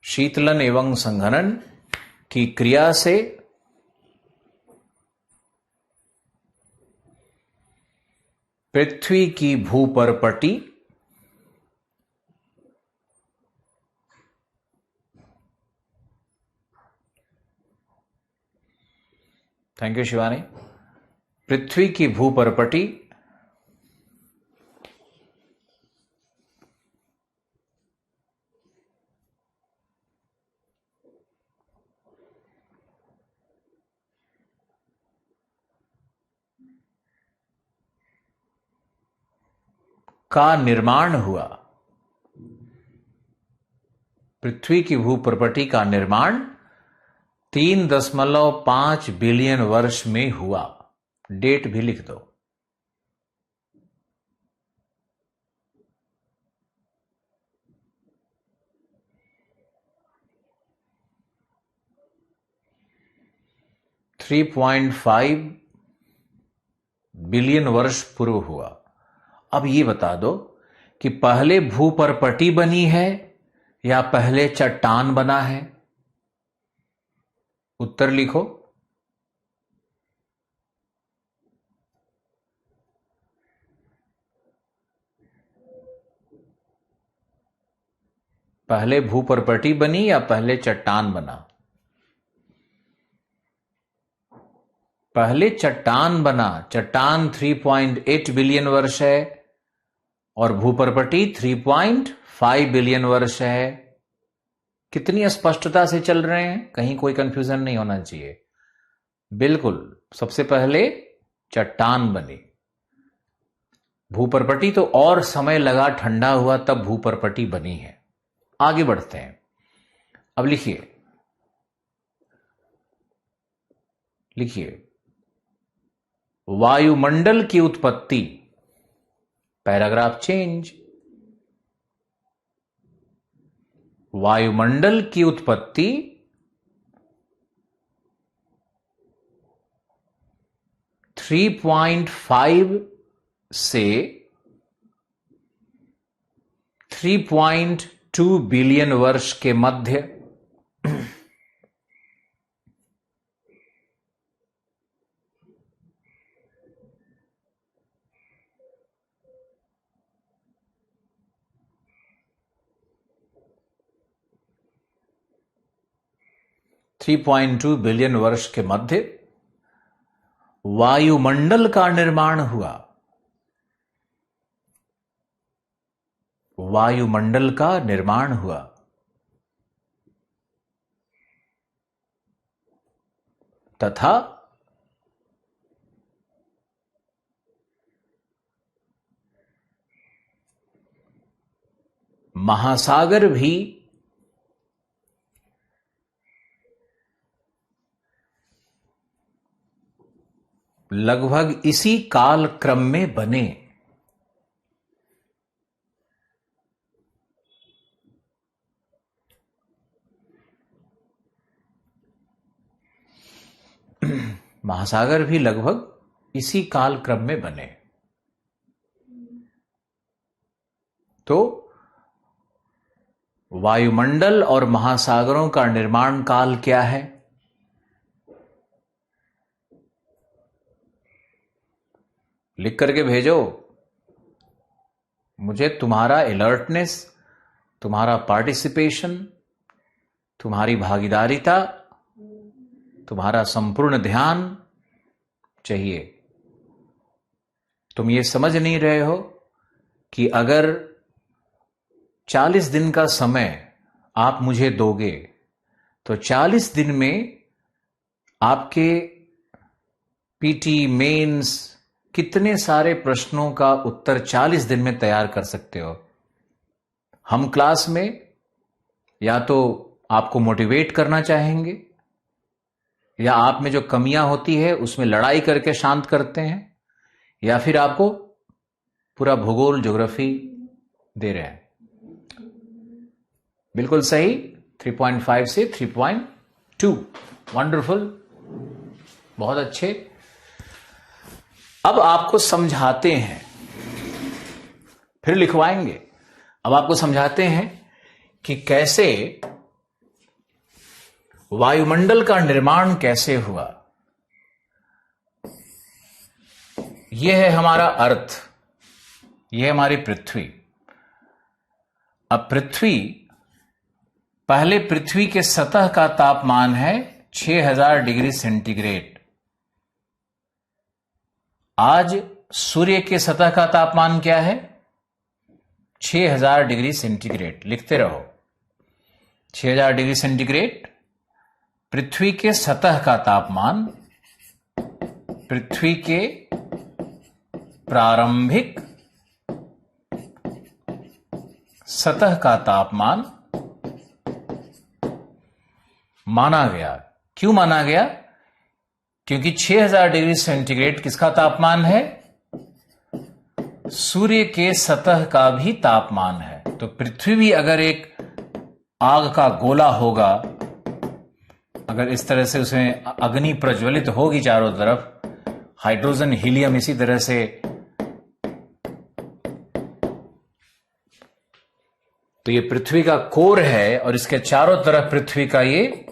शीतलन एवं संघनन की क्रिया से पृथ्वी की भूपरपटी थैंक यू शिवानी। पृथ्वी की भूपरपटी का निर्माण हुआ। पृथ्वी की भूप्रपटी का निर्माण 3.5 बिलियन वर्ष में हुआ। डेट भी लिख दो। $3.5 बिलियन वर्ष पूर्व हुआ। अब ये बता दो कि पहले भूपरपटी बनी है या पहले चट्टान बना है? उत्तर लिखो। पहले भूपरपटी बनी या पहले चट्टान बना? पहले चट्टान बना। चट्टान 3.8 बिलियन वर्ष है और भूपरपटी 3.5 बिलियन वर्ष है। कितनी स्पष्टता से चल रहे हैं, कहीं कोई कंफ्यूजन नहीं होना चाहिए। बिल्कुल, सबसे पहले चट्टान बनी, भूपरपटी तो और समय लगा, ठंडा हुआ तब भूपरपटी बनी है। आगे बढ़ते हैं। अब लिखिए वायुमंडल की उत्पत्ति। Paragraph change. वायुमंडल की उत्पत्ति 3.5 से 3.2 बिलियन वर्ष के मध्य 3.2 बिलियन वर्ष के मध्य वायुमंडल का निर्माण हुआ। वायुमंडल का निर्माण हुआ तथा महासागर भी लगभग इसी काल क्रम में बने। महासागर भी लगभग इसी काल क्रम में बने। तो वायुमंडल और महासागरों का निर्माण काल क्या है? लिख करके भेजो। मुझे तुम्हारा अलर्टनेस, तुम्हारा पार्टिसिपेशन, तुम्हारी भागीदारिता, तुम्हारा संपूर्ण ध्यान चाहिए। तुम ये समझ नहीं रहे हो कि अगर 40 दिन का समय आप मुझे दोगे तो 40 दिन में आपके पीटी मेंस कितने सारे प्रश्नों का उत्तर 40 दिन में तैयार कर सकते हो। हम क्लास में या तो आपको मोटिवेट करना चाहेंगे या आप में जो कमियां होती है उसमें लड़ाई करके शांत करते हैं, या फिर आपको पूरा भूगोल ज्योग्राफी दे रहे हैं। बिल्कुल सही, 3.5 से 3.2, वंडरफुल, बहुत अच्छे। अब आपको समझाते हैं, फिर लिखवाएंगे। अब आपको समझाते हैं कि कैसे वायुमंडल का निर्माण कैसे हुआ। यह है हमारा अर्थ, यह है हमारी पृथ्वी। अब पृथ्वी, पहले पृथ्वी के सतह का तापमान है 6000 डिग्री सेंटीग्रेड। आज सूर्य के सतह का तापमान क्या है? 6000 डिग्री सेंटीग्रेड। लिखते रहो, 6000 डिग्री सेंटीग्रेड पृथ्वी के सतह का तापमान, पृथ्वी के प्रारंभिक सतह का तापमान माना गया। क्यों माना गया? क्योंकि 6000 डिग्री सेंटीग्रेड किसका तापमान है? सूर्य के सतह का भी तापमान है। तो पृथ्वी भी अगर एक आग का गोला होगा, अगर इस तरह से उसमें अग्नि प्रज्वलित होगी चारों तरफ, हाइड्रोजन हीलियम इसी तरह से, तो ये पृथ्वी का कोर है और इसके चारों तरफ पृथ्वी का ये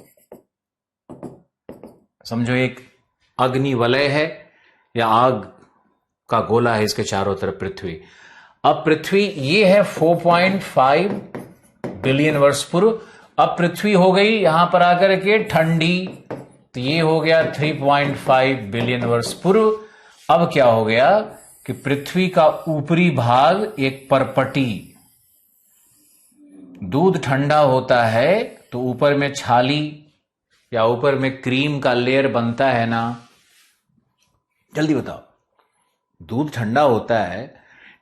समझो एक अग्नि वलय है या आग का गोला है, इसके चारों तरफ पृथ्वी। अब पृथ्वी ये है 4.5 बिलियन वर्ष पूर्व। अब पृथ्वी हो गई यहां पर आकर के ठंडी, तो ये हो गया 3.5 बिलियन वर्ष पूर्व। अब क्या हो गया कि पृथ्वी का ऊपरी भाग एक परपटी, दूध ठंडा होता है तो ऊपर में छाली या ऊपर में क्रीम का लेयर बनता है ना। जल्दी बताओ, दूध ठंडा होता है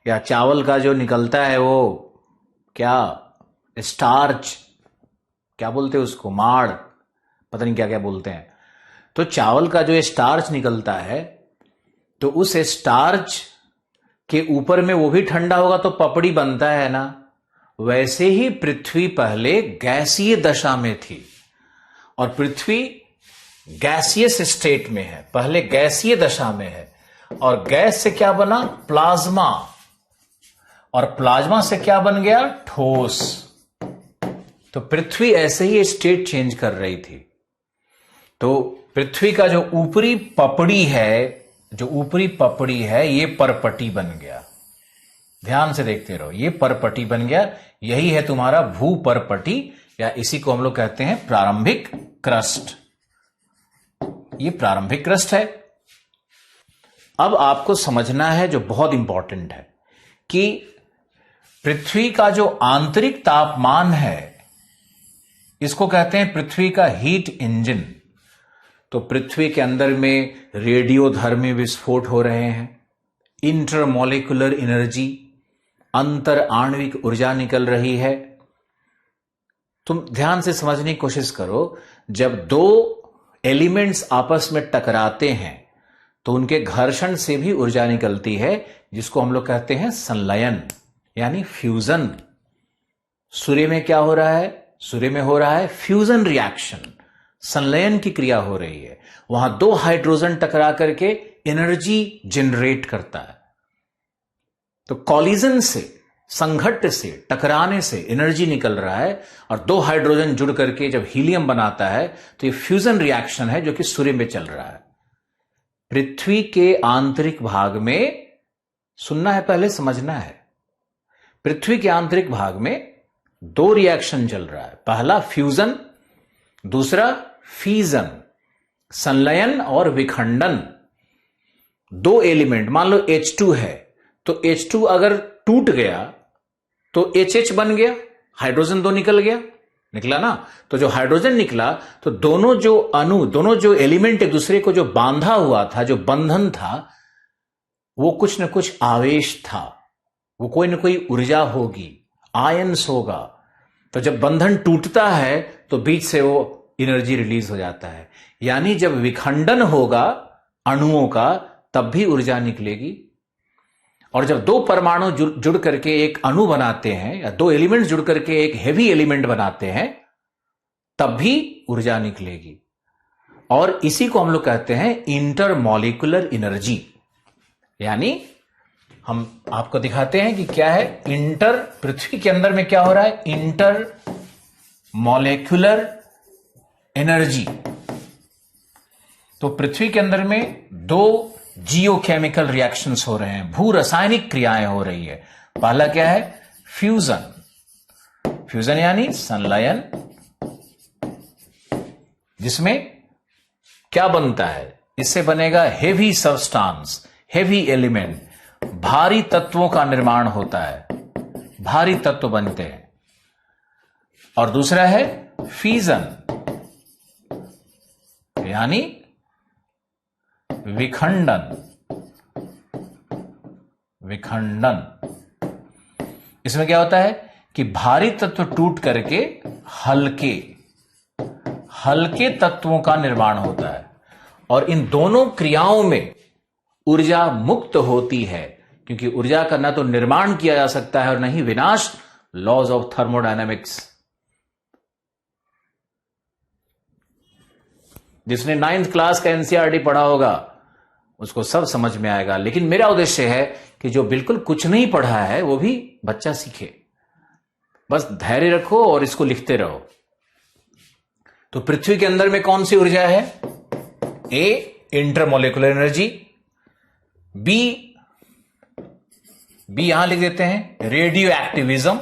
या चावल का जो निकलता है वो क्या, स्टार्च, क्या बोलते हैं उसको, माड़, पता नहीं क्या क्या बोलते हैं। तो चावल का जो स्टार्च निकलता है तो उस स्टार्च के ऊपर में वो भी ठंडा होगा तो पपड़ी बनता है ना। वैसे ही पृथ्वी पहले गैसीय दशा में थी और पृथ्वी गैसियस स्टेट में है, पहले गैसीय दशा में है। और गैस से क्या बना? प्लाज्मा, और प्लाज्मा से क्या बन गया? ठोस। तो पृथ्वी ऐसे ही स्टेट चेंज कर रही थी। तो पृथ्वी का जो ऊपरी पपड़ी है, जो ऊपरी पपड़ी है, ये परपटी बन गया। ध्यान से देखते रहो, ये परपटी बन गया। यही है तुम्हारा भू परपटी, या इसी को हम लोग कहते हैं प्रारंभिक क्रस्ट। ये प्रारंभिक क्रस्ट है। अब आपको समझना है जो बहुत इंपॉर्टेंट है कि पृथ्वी का जो आंतरिक तापमान है इसको कहते हैं पृथ्वी का हीट इंजन। तो पृथ्वी के अंदर में रेडियोधर्मी विस्फोट हो रहे हैं, इंटरमोलिकुलर एनर्जी, अंतर आणविक ऊर्जा निकल रही है। तुम ध्यान से समझने की कोशिश करो, जब दो एलिमेंट्स आपस में टकराते हैं तो उनके घर्षण से भी ऊर्जा निकलती है, जिसको हम लोग कहते हैं संलयन यानी फ्यूजन। सूर्य में क्या हो रहा है? सूर्य में हो रहा है फ्यूजन रिएक्शन, संलयन की क्रिया हो रही है। वहां दो हाइड्रोजन टकरा करके एनर्जी जनरेट करता है। तो कॉलिजन से, संघट्ट से, टकराने से एनर्जी निकल रहा है और दो हाइड्रोजन जुड़ करके जब हीलियम बनाता है तो ये फ्यूजन रिएक्शन है जो कि सूर्य में चल रहा है। पृथ्वी के आंतरिक भाग में, सुनना है पहले, समझना है, पृथ्वी के आंतरिक भाग में दो रिएक्शन चल रहा है, पहला फ्यूजन, दूसरा फीजन, संलयन और विखंडन। दो एलिमेंट, मान लो H2 है, तो H2 अगर टूट गया तो HH बन गया, हाइड्रोजन दो निकल गया, निकला ना। तो जो हाइड्रोजन निकला तो दोनों जो अणु, दोनों जो एलिमेंट एक दूसरे को जो बांधा हुआ था, जो बंधन था, वो कुछ न कुछ आवेश था, वो कोई न कोई ऊर्जा होगी, आयंस होगा। तो जब बंधन टूटता है तो बीच से वो एनर्जी रिलीज हो जाता है। यानी जब विखंडन होगा अणुओं का तब भी ऊर्जा निकलेगी। और जब दो परमाणु जुड़ करके एक अणु बनाते हैं, या दो एलिमेंट्स जुड़ करके एक हेवी एलिमेंट बनाते हैं, तब भी ऊर्जा निकलेगी। और इसी को हम लोग कहते हैं इंटरमॉलिक्यूलर एनर्जी। यानी हम आपको दिखाते हैं कि क्या है पृथ्वी के अंदर में क्या हो रहा है, इंटर मॉलिक्यूलर एनर्जी। तो पृथ्वी के अंदर में दो जियोकेमिकल रिएक्शंस हो रहे हैं, भू रासायनिक क्रियाएं हो रही है। पहला क्या है, फ्यूजन। फ्यूजन यानी संलयन, जिसमें क्या बनता है, इससे बनेगा हेवी सब्सटेंस, हेवी एलिमेंट, भारी तत्वों का निर्माण होता है, भारी तत्व बनते हैं। और दूसरा है फीजन, यानी विखंडन। विखंडन, इसमें क्या होता है कि भारी तत्व टूट करके हल्के हल्के तत्वों का निर्माण होता है। और इन दोनों क्रियाओं में ऊर्जा मुक्त होती है, क्योंकि ऊर्जा का ना तो निर्माण किया जा सकता है और न ही विनाश, लॉज ऑफ थर्मोडायनेमिक्स। जिसने 9th क्लास का एनसीईआरटी पढ़ा होगा उसको सब समझ में आएगा। लेकिन मेरा उद्देश्य है कि जो बिल्कुल कुछ नहीं पढ़ा है वो भी बच्चा सीखे। बस धैर्य रखो और इसको लिखते रहो। तो पृथ्वी के अंदर में कौन सी ऊर्जा है, ए इंटरमोलिकुलर एनर्जी, बी यहां लिख देते हैं radio activism.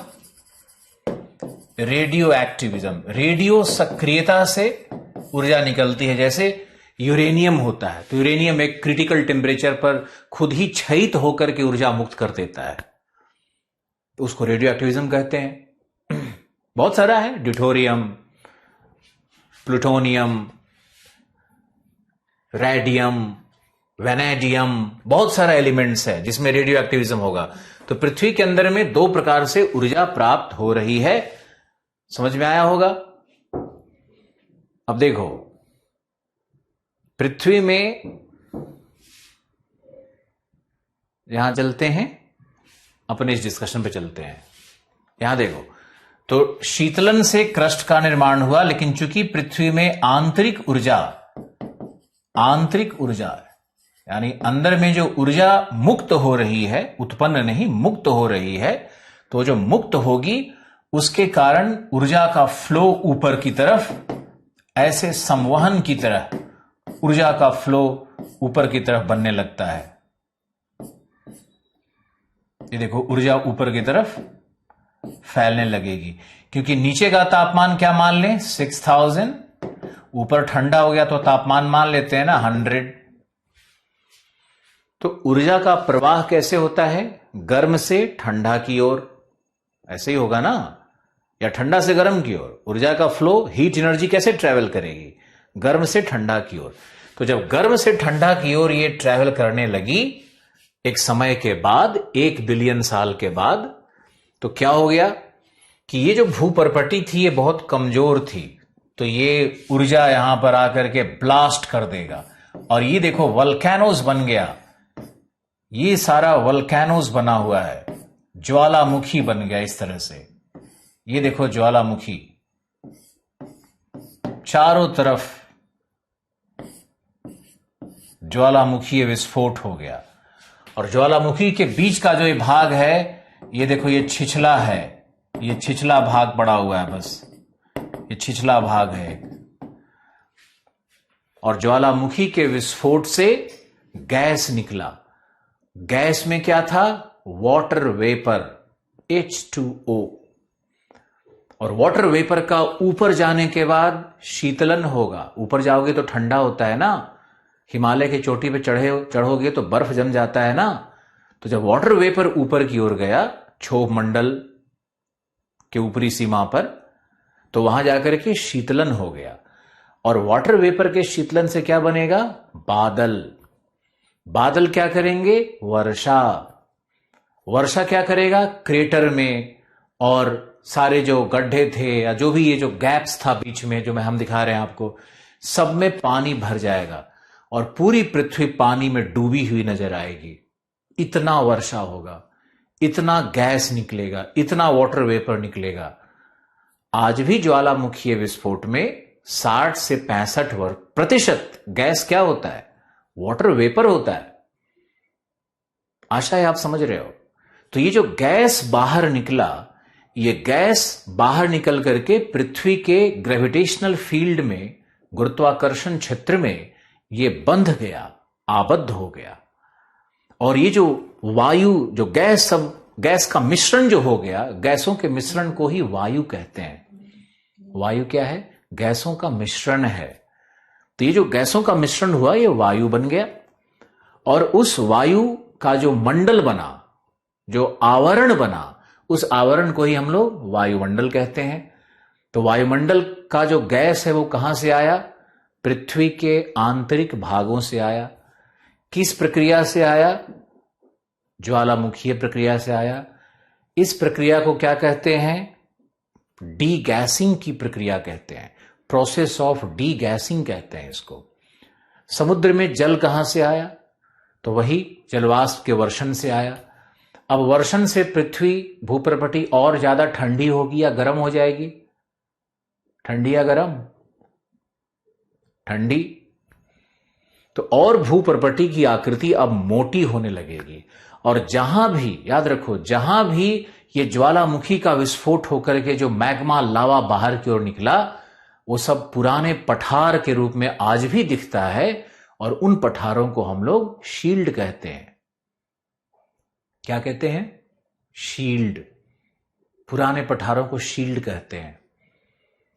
Radio activism, radio सक्रियता से ऊर्जा निकलती है। जैसे यूरेनियम होता है, तो यूरेनियम एक क्रिटिकल टेम्परेचर पर खुद ही क्षयित होकर के ऊर्जा मुक्त कर देता है, तो उसको रेडियो एक्टिविज्म कहते हैं। बहुत सारा है, ड्यूटोरियम, प्लूटोनियम, रेडियम, वेनेडियम, बहुत सारा एलिमेंट्स है जिसमें रेडियो एक्टिविज्म होगा। तो पृथ्वी के अंदर में दो प्रकार से ऊर्जा प्राप्त हो रही है। समझ में आया होगा। अब देखो, पृथ्वी में यहां चलते हैं, अपने इस डिस्कशन पे चलते हैं। यहां देखो, तो शीतलन से क्रस्ट का निर्माण हुआ, लेकिन चूंकि पृथ्वी में आंतरिक ऊर्जा यानी अंदर में जो ऊर्जा मुक्त हो रही है, उत्पन्न नहीं मुक्त हो रही है, तो जो मुक्त होगी उसके कारण ऊर्जा का फ्लो ऊपर की तरफ, ऐसे संवहन की तरह ऊर्जा का फ्लो ऊपर की तरफ बनने लगता है। ये देखो, ऊर्जा ऊपर की तरफ फैलने लगेगी, क्योंकि नीचे का तापमान क्या मान लें, 6000, ऊपर ठंडा हो गया तो तापमान मान लेते हैं ना 100। तो ऊर्जा का प्रवाह कैसे होता है, गर्म से ठंडा की ओर, ऐसे ही होगा ना, या ठंडा से गर्म की ओर। ऊर्जा का फ्लो, हीट एनर्जी कैसे ट्रेवल करेगी, गर्म से ठंडा की ओर। तो जब गर्म से ठंडा की ओर ये ट्रेवल करने लगी, एक समय के बाद, 1 बिलियन साल के बाद, तो क्या हो गया कि ये जो भूपर्पटी थी ये बहुत कमजोर थी, तो ये ऊर्जा यहां पर आकर के ब्लास्ट कर देगा। और ये देखो वल्केनोस बन गया, ये सारा वल्केनोस बना हुआ है, ज्वालामुखी बन गया इस तरह से। ये देखो ज्वालामुखी, चारों तरफ ज्वालामुखी विस्फोट हो गया। और ज्वालामुखी के बीच का जो ये भाग है, ये देखो ये छिछला है, ये छिछला भाग पड़ा हुआ है, बस ये छिछला भाग है। और ज्वालामुखी के विस्फोट से गैस निकला। गैस में क्या था, वाटर वेपर, H2O। और वाटर वेपर का ऊपर जाने के बाद शीतलन होगा। ऊपर जाओगे तो ठंडा होता है ना, हिमालय की चोटी पे चढ़ोगे तो बर्फ जम जाता है ना। तो जब वाटर वेपर ऊपर की ओर गया क्षोभ मंडल के ऊपरी सीमा पर, तो वहां जाकर के शीतलन हो गया। और वाटर वेपर के शीतलन से क्या बनेगा? बादल। बादल क्या करेंगे? वर्षा। वर्षा क्या करेगा? क्रेटर में और सारे जो गड्ढे थे या जो भी ये जो गैप्स था बीच में, जो हम दिखा रहे हैं आपको, सब में पानी भर जाएगा और पूरी पृथ्वी पानी में डूबी हुई नजर आएगी। इतना वर्षा होगा, इतना गैस निकलेगा, इतना वाटर वेपर निकलेगा। आज भी ज्वालामुखीय विस्फोट में 60 से 65% गैस क्या होता है? वाटर वेपर होता है। आशा है आप समझ रहे हो। तो ये जो गैस बाहर निकला, ये गैस बाहर निकल करके पृथ्वी के ग्रेविटेशनल फील्ड में, गुरुत्वाकर्षण क्षेत्र में ये बंध गया, आबद्ध हो गया। और ये जो वायु, जो गैस, सब गैस का मिश्रण जो हो गया, गैसों के मिश्रण को ही वायु कहते हैं। वायु क्या है? गैसों का मिश्रण है। तो ये जो गैसों का मिश्रण हुआ, ये वायु बन गया। और उस वायु का जो मंडल बना, जो आवरण बना, उस आवरण को ही हम लोग वायुमंडल कहते हैं। तो वायुमंडल का जो गैस है वो कहां से आया? पृथ्वी के आंतरिक भागों से आया। किस प्रक्रिया से आया? ज्वालामुखीय प्रक्रिया से आया। इस प्रक्रिया को क्या कहते हैं? डी गैसिंग की प्रक्रिया कहते हैं। प्रोसेस ऑफ डी गैसिंग कहते हैं इसको। समुद्र में जल कहां से आया? तो वही जलवाष्प के वर्षण से आया। अब वर्षण से पृथ्वी भूप्रपटी और ज्यादा ठंडी होगी या गर्म हो जाएगी? ठंडी या गर्म? ठंडी। तो और भूप्रपटी की आकृति अब मोटी होने लगेगी। और जहां भी, याद रखो, जहां भी ये ज्वालामुखी का विस्फोट होकर के जो मैग्मा लावा बाहर की ओर निकला, वो सब पुराने पठार के रूप में आज भी दिखता है। और उन पठारों को हम लोग शील्ड कहते हैं। क्या कहते हैं? शील्ड। पुराने पठारों को शील्ड कहते हैं।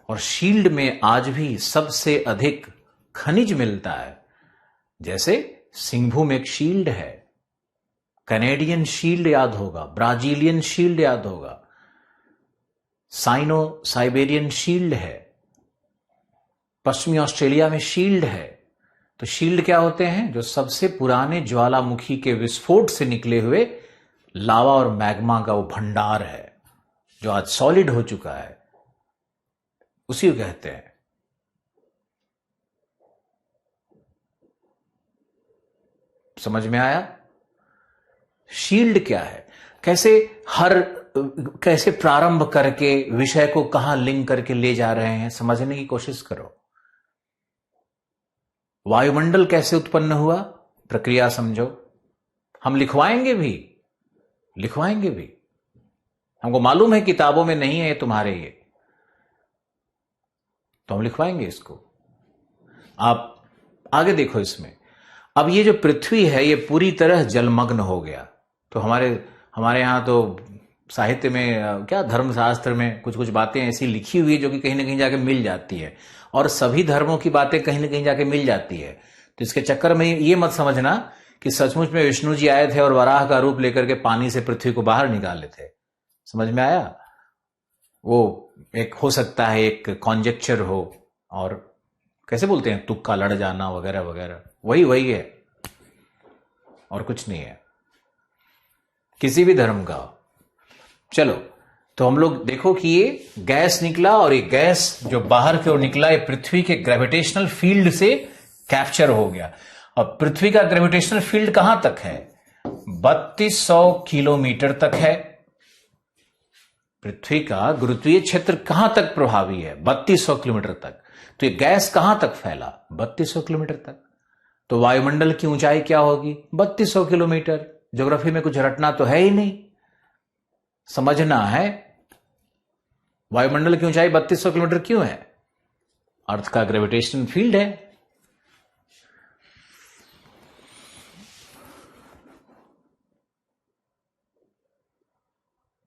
और शील्ड में आज भी सबसे अधिक खनिज मिलता है। जैसे सिंहभूम एक शील्ड है, कैनेडियन शील्ड याद होगा, ब्राजीलियन शील्ड याद होगा, साइनो साइबेरियन शील्ड है, पश्चिमी ऑस्ट्रेलिया में शील्ड है। तो शील्ड क्या होते हैं? जो सबसे पुराने ज्वालामुखी के विस्फोट से निकले हुए लावा और मैग्मा का वो भंडार है, जो आज सॉलिड हो चुका है, उसी को कहते हैं। समझ में आया? शील्ड क्या है? कैसे प्रारंभ करके विषय को कहां लिंक करके ले जा रहे हैं, समझने की कोशिश करो। वायुमंडल कैसे उत्पन्न हुआ, प्रक्रिया समझो। हम लिखवाएंगे भी। हमको मालूम है किताबों में नहीं है तुम्हारे, ये तो हम लिखवाएंगे इसको। आप आगे देखो इसमें। अब ये जो पृथ्वी है ये पूरी तरह जलमग्न हो गया। तो हमारे यहां तो साहित्य में, क्या धर्मशास्त्र में कुछ कुछ बातें ऐसी लिखी हुई है जो कि कहीं ना कहीं जाके मिल जाती है। और सभी धर्मों की बातें कहीं ना कहीं जाके मिल जाती है। तो इसके चक्कर में ये मत समझना कि सचमुच में विष्णु जी आए थे और वराह का रूप लेकर के पानी से पृथ्वी को बाहर निकाले थे। समझ में आया? वो एक हो सकता है, एक कॉन्जेक्चर हो, और कैसे बोलते हैं, तुक्का लड़ जाना वगैरह वगैरह, वही है और कुछ नहीं है किसी भी धर्म का। चलो, तो हम लोग देखो कि ये गैस निकला, और ये गैस जो बाहर की ओर निकला, ये पृथ्वी के ग्रेविटेशनल फील्ड से कैप्चर हो गया। अब पृथ्वी का ग्रेविटेशनल फील्ड कहां तक है? 3200 किलोमीटर तक है। पृथ्वी का गुरुत्वीय क्षेत्र कहां तक प्रभावी है? 3200 किलोमीटर तक। तो ये गैस कहां तक फैला? 3200 किलोमीटर तक। तो वायुमंडल की ऊंचाई क्या होगी? 3200 किलोमीटर। ज्योग्राफी में कुछ रटना तो है ही नहीं, समझना है। वायुमंडल की ऊंचाई 3200 किलोमीटर क्यों है? अर्थ का ग्रेविटेशन फील्ड है।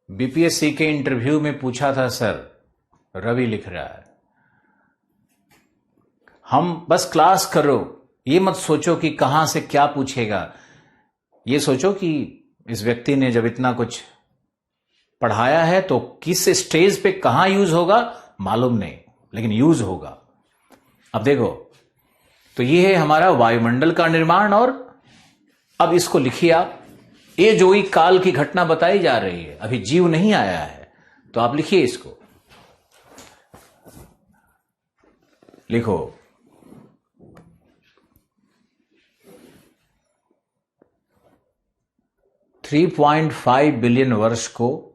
बीपीएससी के इंटरव्यू में पूछा था, सर रवि लिख रहा है। हम बस क्लास करो, ये मत सोचो कि कहां से क्या पूछेगा। ये सोचो कि इस व्यक्ति ने जब इतना कुछ पढ़ाया है तो किस स्टेज पे कहां यूज होगा मालूम नहीं, लेकिन यूज होगा। अब देखो, तो ये है हमारा वायुमंडल का निर्माण। और अब इसको लिखिए आप, ये जो ही काल की घटना बताई जा रही है, अभी जीव नहीं आया है, तो आप लिखिए इसको। लिखो, $3.5 बिलियन वर्ष को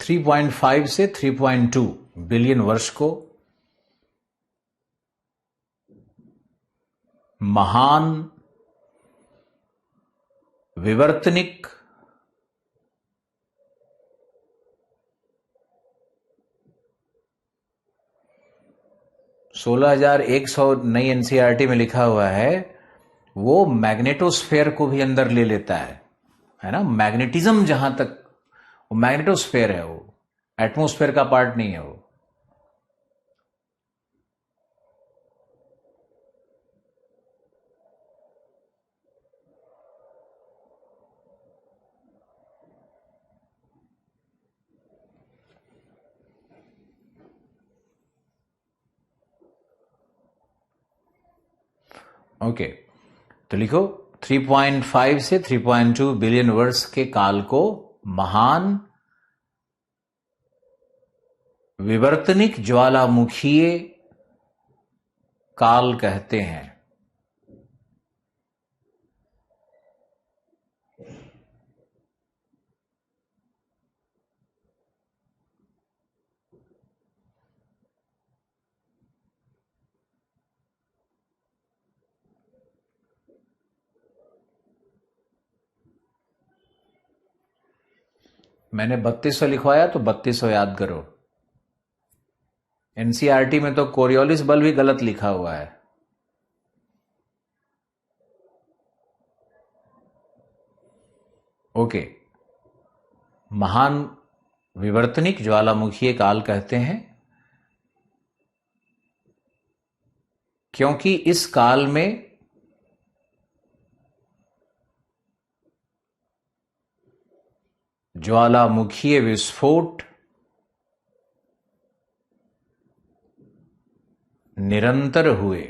3.5 से 3.2 बिलियन वर्ष को महान विवर्तनिक $16,100 नई एनसीईआरटी में लिखा हुआ है, वो मैग्नेटोस्फेयर को भी अंदर ले लेता है ना। मैग्नेटिज्म जहां तक, वो मैग्नेटोस्फेयर है, वो एटमोस्फेयर का पार्ट नहीं है वो। ओके, तो लिखो 3.5 से 3.2 बिलियन वर्ष के काल को महान विवर्तनिक ज्वालामुखीय काल कहते हैं। मैंने 3200 लिखवाया तो 3200 याद करो। एनसीईआरटी में तो कोरियोलिस बल भी गलत लिखा हुआ है। ओके, महान विवर्तनिक ज्वालामुखीय काल कहते हैं क्योंकि इस काल में ज्वालामुखीय विस्फोट निरंतर हुए।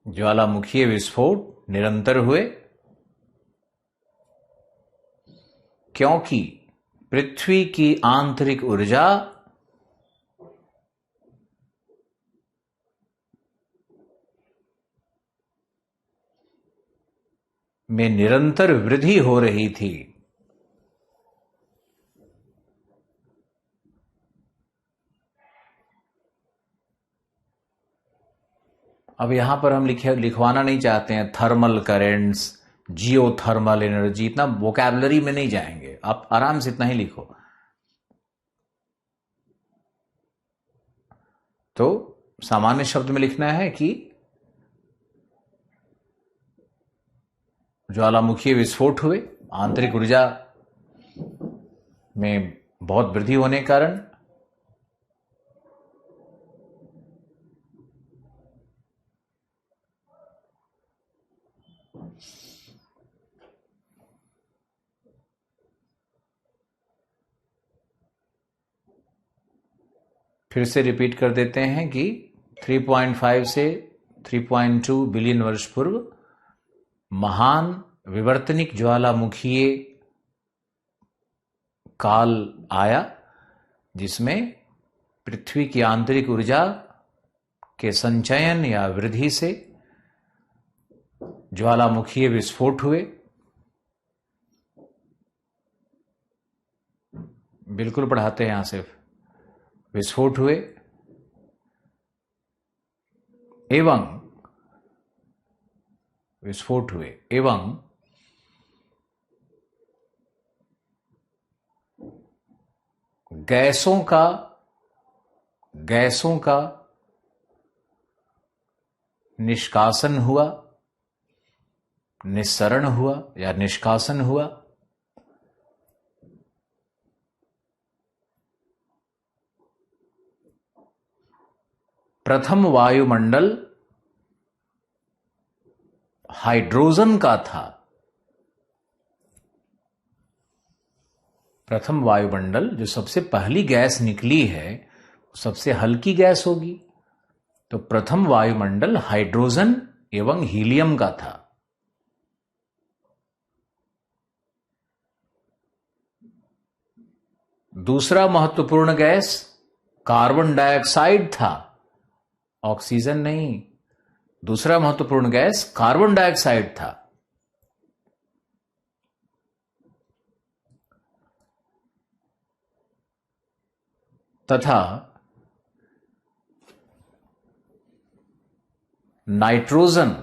ज्वालामुखीय विस्फोट निरंतर हुए क्योंकि पृथ्वी की आंतरिक ऊर्जा में निरंतर वृद्धि हो रही थी। अब यहां पर हम लिखवाना नहीं चाहते हैं थर्मल करेंट्स, जियोथर्मल एनर्जी, इतना वोकैबुलरी में नहीं जाएंगे, आप आराम से इतना ही लिखो। तो सामान्य शब्द में लिखना है कि ज्वालामुखीय विस्फोट हुए, आंतरिक ऊर्जा में बहुत वृद्धि होने के कारण फिर से रिपीट कर देते हैं कि 3.5 से 3.2 बिलियन वर्ष पूर्व महान विवर्तनिक ज्वालामुखीय काल आया जिसमें पृथ्वी की आंतरिक ऊर्जा के संचयन या वृद्धि से ज्वालामुखीय विस्फोट हुए। बिल्कुल पढ़ाते हैं यहां सिर्फ विस्फोट हुए एवं गैसों का निष्कासन हुआ, निस्सरण हुआ या निष्कासन हुआ। प्रथम वायुमंडल हाइड्रोजन का था। प्रथम वायुमंडल जो सबसे पहली गैस निकली है, सबसे हल्की गैस होगी, तो प्रथम वायुमंडल हाइड्रोजन एवं हीलियम का था। दूसरा महत्वपूर्ण गैस कार्बन डाइऑक्साइड था, ऑक्सीजन नहीं। दूसरा महत्वपूर्ण गैस कार्बन डाइऑक्साइड था। तथा नाइट्रोजन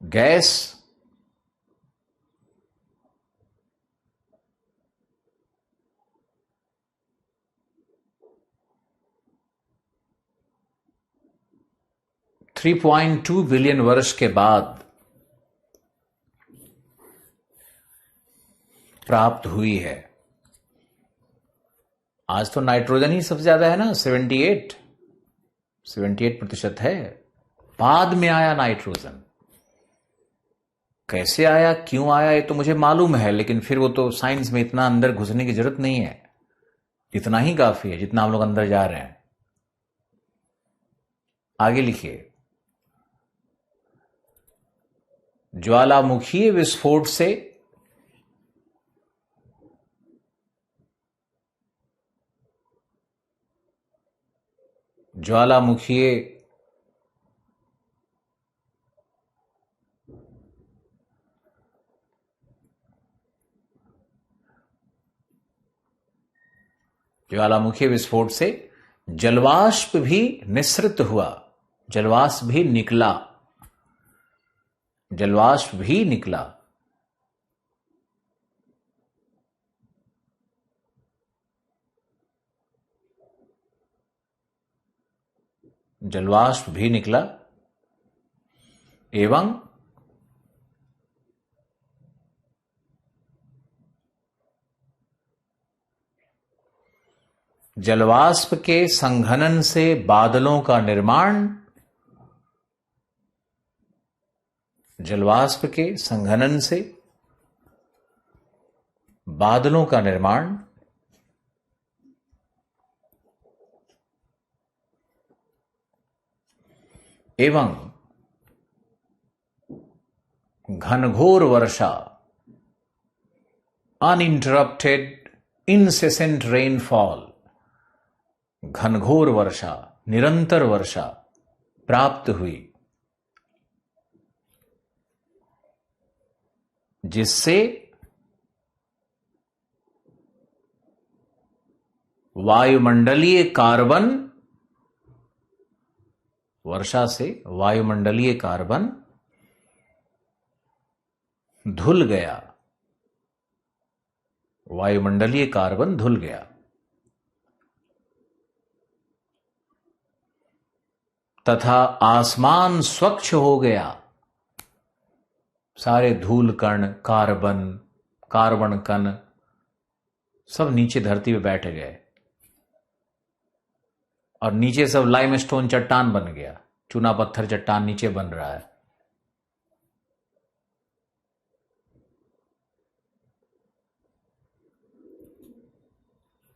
गैस $3.2 बिलियन वर्ष के बाद प्राप्त हुई है। आज तो नाइट्रोजन ही सबसे ज्यादा है ना, 78% है। बाद में आया नाइट्रोजन। कैसे आया, क्यों आया, ये तो मुझे मालूम है, लेकिन फिर वो तो साइंस में इतना अंदर घुसने की जरूरत नहीं है। इतना ही काफी है जितना हम लोग अंदर जा रहे हैं। आगे लिखिए। ज्वालामुखीय विस्फोट से ज्वालामुखीय विस्फोट से जलवाष्प भी निस्सृत हुआ, जलवाष्प भी निकला, जलवाष्प भी निकला। जलवाष्प भी निकला एवं जलवाष्प के संघनन से बादलों का निर्माण, जलवाष्प के संघनन से बादलों का निर्माण एवं घनघोर वर्षा, अनइंटरप्टेड इंसेसेंट रेनफॉल, घनघोर वर्षा, निरंतर वर्षा प्राप्त हुई, जिससे वायुमंडलीय कार्बन, वर्षा से वायुमंडलीय कार्बन धुल गया, वायुमंडलीय कार्बन धुल गया तथा आसमान स्वच्छ हो गया। सारे धूल कण, कार्बन कण सब नीचे धरती पे बैठ गए और नीचे सब लाइमस्टोन चट्टान बन गया, चूना पत्थर चट्टान नीचे बन रहा है।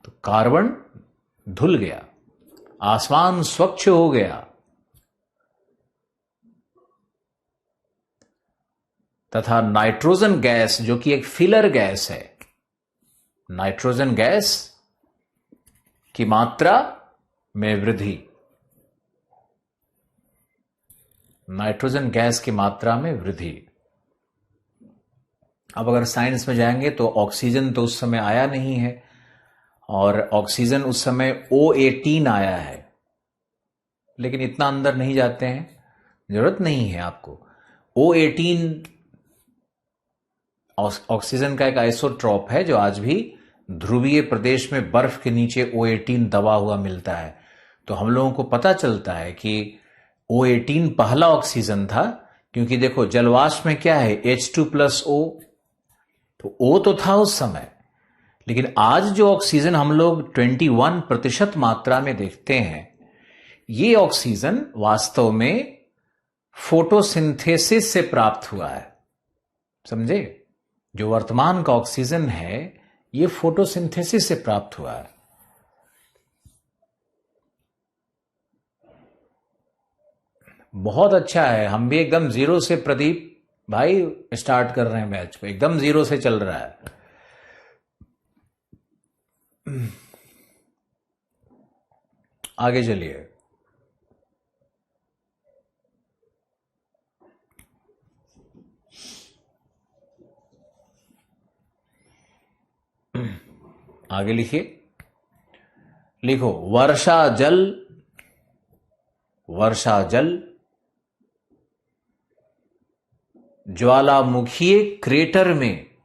तो कार्बन धुल गया, आसमान स्वच्छ हो गया तथा नाइट्रोजन गैस, जो कि एक फिलर गैस है, नाइट्रोजन गैस की मात्रा में वृद्धि, नाइट्रोजन गैस की मात्रा में वृद्धि। अब अगर साइंस में जाएंगे तो ऑक्सीजन तो उस समय आया नहीं है, और ऑक्सीजन उस समय O18 आया है, लेकिन इतना अंदर नहीं जाते हैं, जरूरत नहीं है आपको। O18 ऑक्सीजन का एक आइसोट्रॉप है जो आज भी ध्रुवीय प्रदेश में बर्फ के नीचे O18 दबा हुआ मिलता है। तो हम लोगों को पता चलता है कि O18 पहला ऑक्सीजन था, क्योंकि देखो जलवाष्प में क्या है, H2+O, तो O तो था उस समय, लेकिन आज जो ऑक्सीजन हम लोग 21% मात्रा में देखते हैं, ये ऑक्सीजन वास्तव में फोटोसिंथेसिस से प्राप्त हुआ है। समझे? जो वर्तमान का ऑक्सीजन है ये फोटोसिंथेसिस से प्राप्त हुआ है। बहुत अच्छा है। हम भी एकदम जीरो से, प्रदीप भाई, स्टार्ट कर रहे हैं मैच को, एकदम जीरो से चल रहा है। आगे चलिए। आगे लिखिए, लिखो वर्षा जल, वर्षा जल ज्वालामुखीय क्रेटर में,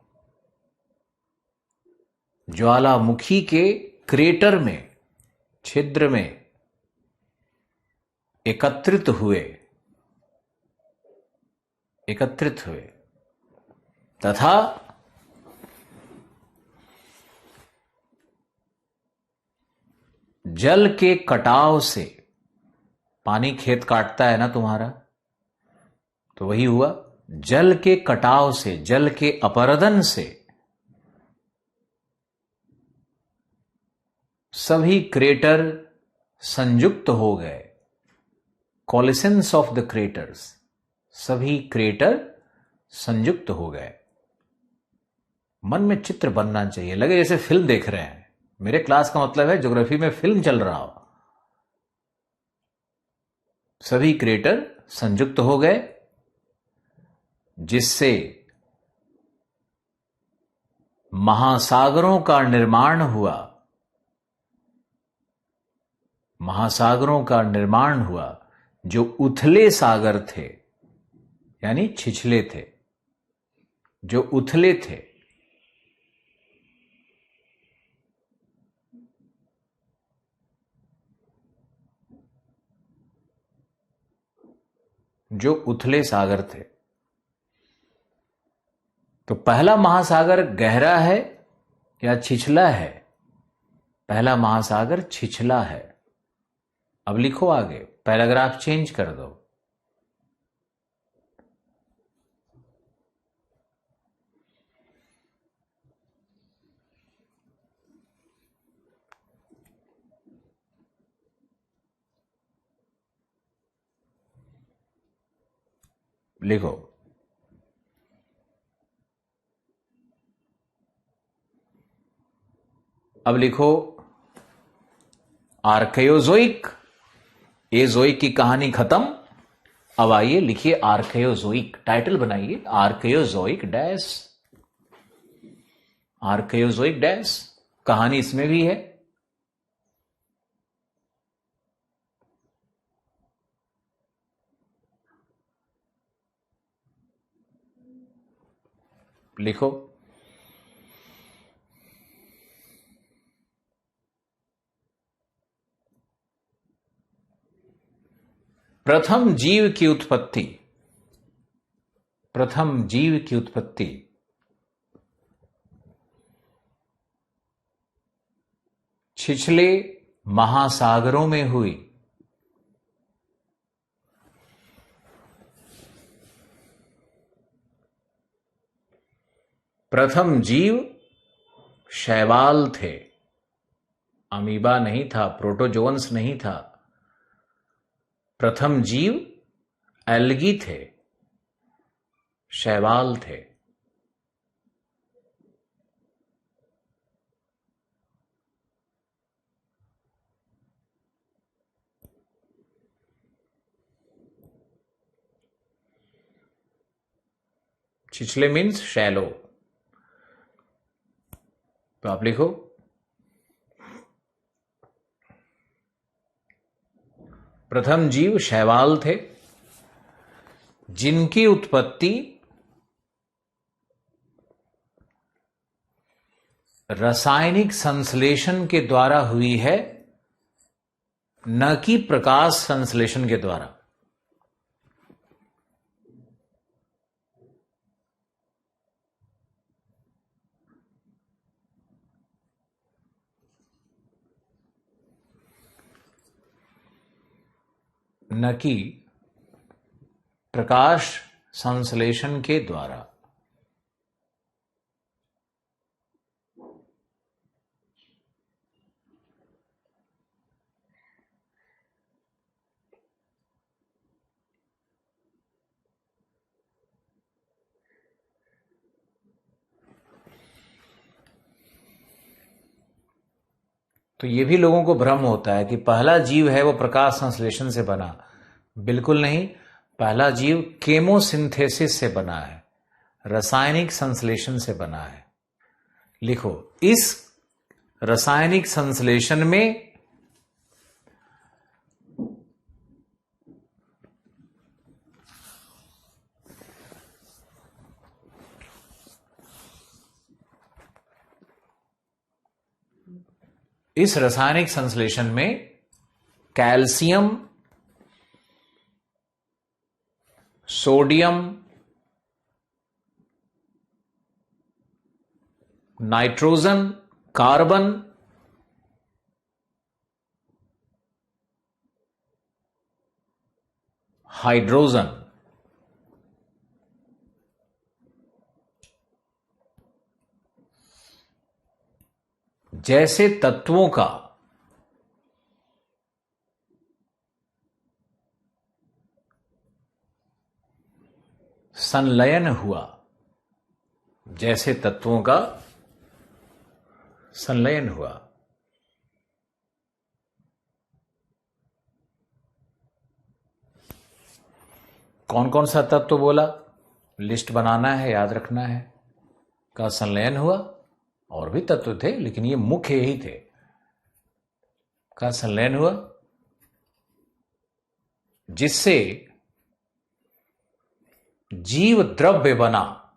ज्वालामुखी के क्रेटर में, छिद्र में एकत्रित हुए तथा जल के कटाव से, पानी खेत काटता है ना तुम्हारा, तो वही हुआ, जल के कटाव से, जल के अपरदन से सभी क्रेटर संयुक्त हो गए। कॉलिसेंस ऑफ द क्रेटर्स, सभी क्रेटर संयुक्त हो गए। मन में चित्र बनना चाहिए, लगे जैसे फिल्म देख रहे हैं। मेरे क्लास का मतलब है ज्योग्राफी में फिल्म चल रहा हो। सभी क्रेटर संयुक्त हो गए जिससे महासागरों का निर्माण हुआ, महासागरों का निर्माण हुआ जो उथले सागर थे, यानी छिछले थे, जो उथले थे, जो उथले सागर थे। तो पहला महासागर गहरा है या छिछला है? पहला महासागर छिछला है। अब लिखो आगे, पैराग्राफ चेंज कर दो। लिखो, अब लिखो आर्केयोजोइक, एजोइक की कहानी खत्म। अब आइए लिखिए आर्केयोजोइक, टाइटल बनाइए आर्केयोजोइक डैश, आर्केयोजोइक डैश, कहानी इसमें भी है। लिखो, प्रथम जीव की उत्पत्ति, प्रथम जीव की उत्पत्ति छिछले महासागरों में हुई। प्रथम जीव शैवाल थे, अमीबा नहीं था, प्रोटोजोअन्स नहीं था। प्रथम जीव एल्गी थे, शैवाल थे। छिछले मीन्स शैलो। तो आप लिखो, प्रथम जीव शैवाल थे जिनकी उत्पत्ति रासायनिक संश्लेषण के द्वारा हुई है, न कि प्रकाश संश्लेषण के द्वारा। न कि प्रकाश संश्लेषण के द्वारा। तो ये भी लोगों को भ्रम होता है कि पहला जीव है वो प्रकाश संश्लेषण से बना। बिल्कुल नहीं, पहला जीव केमोसिंथेसिस से बना है, रासायनिक संश्लेषण से बना है। लिखो, इस रासायनिक संश्लेषण में calcium, sodium, nitrogen, carbon, hydrogen, जैसे तत्वों का संलयन हुआ, जैसे तत्वों का संलयन हुआ। कौन कौन सा तत्व बोला? लिस्ट बनाना है, याद रखना है। का संलयन हुआ, और भी तत्व थे लेकिन ये मुख्य ही थे। का संलयन हुआ जिससे जीव द्रव्य बना,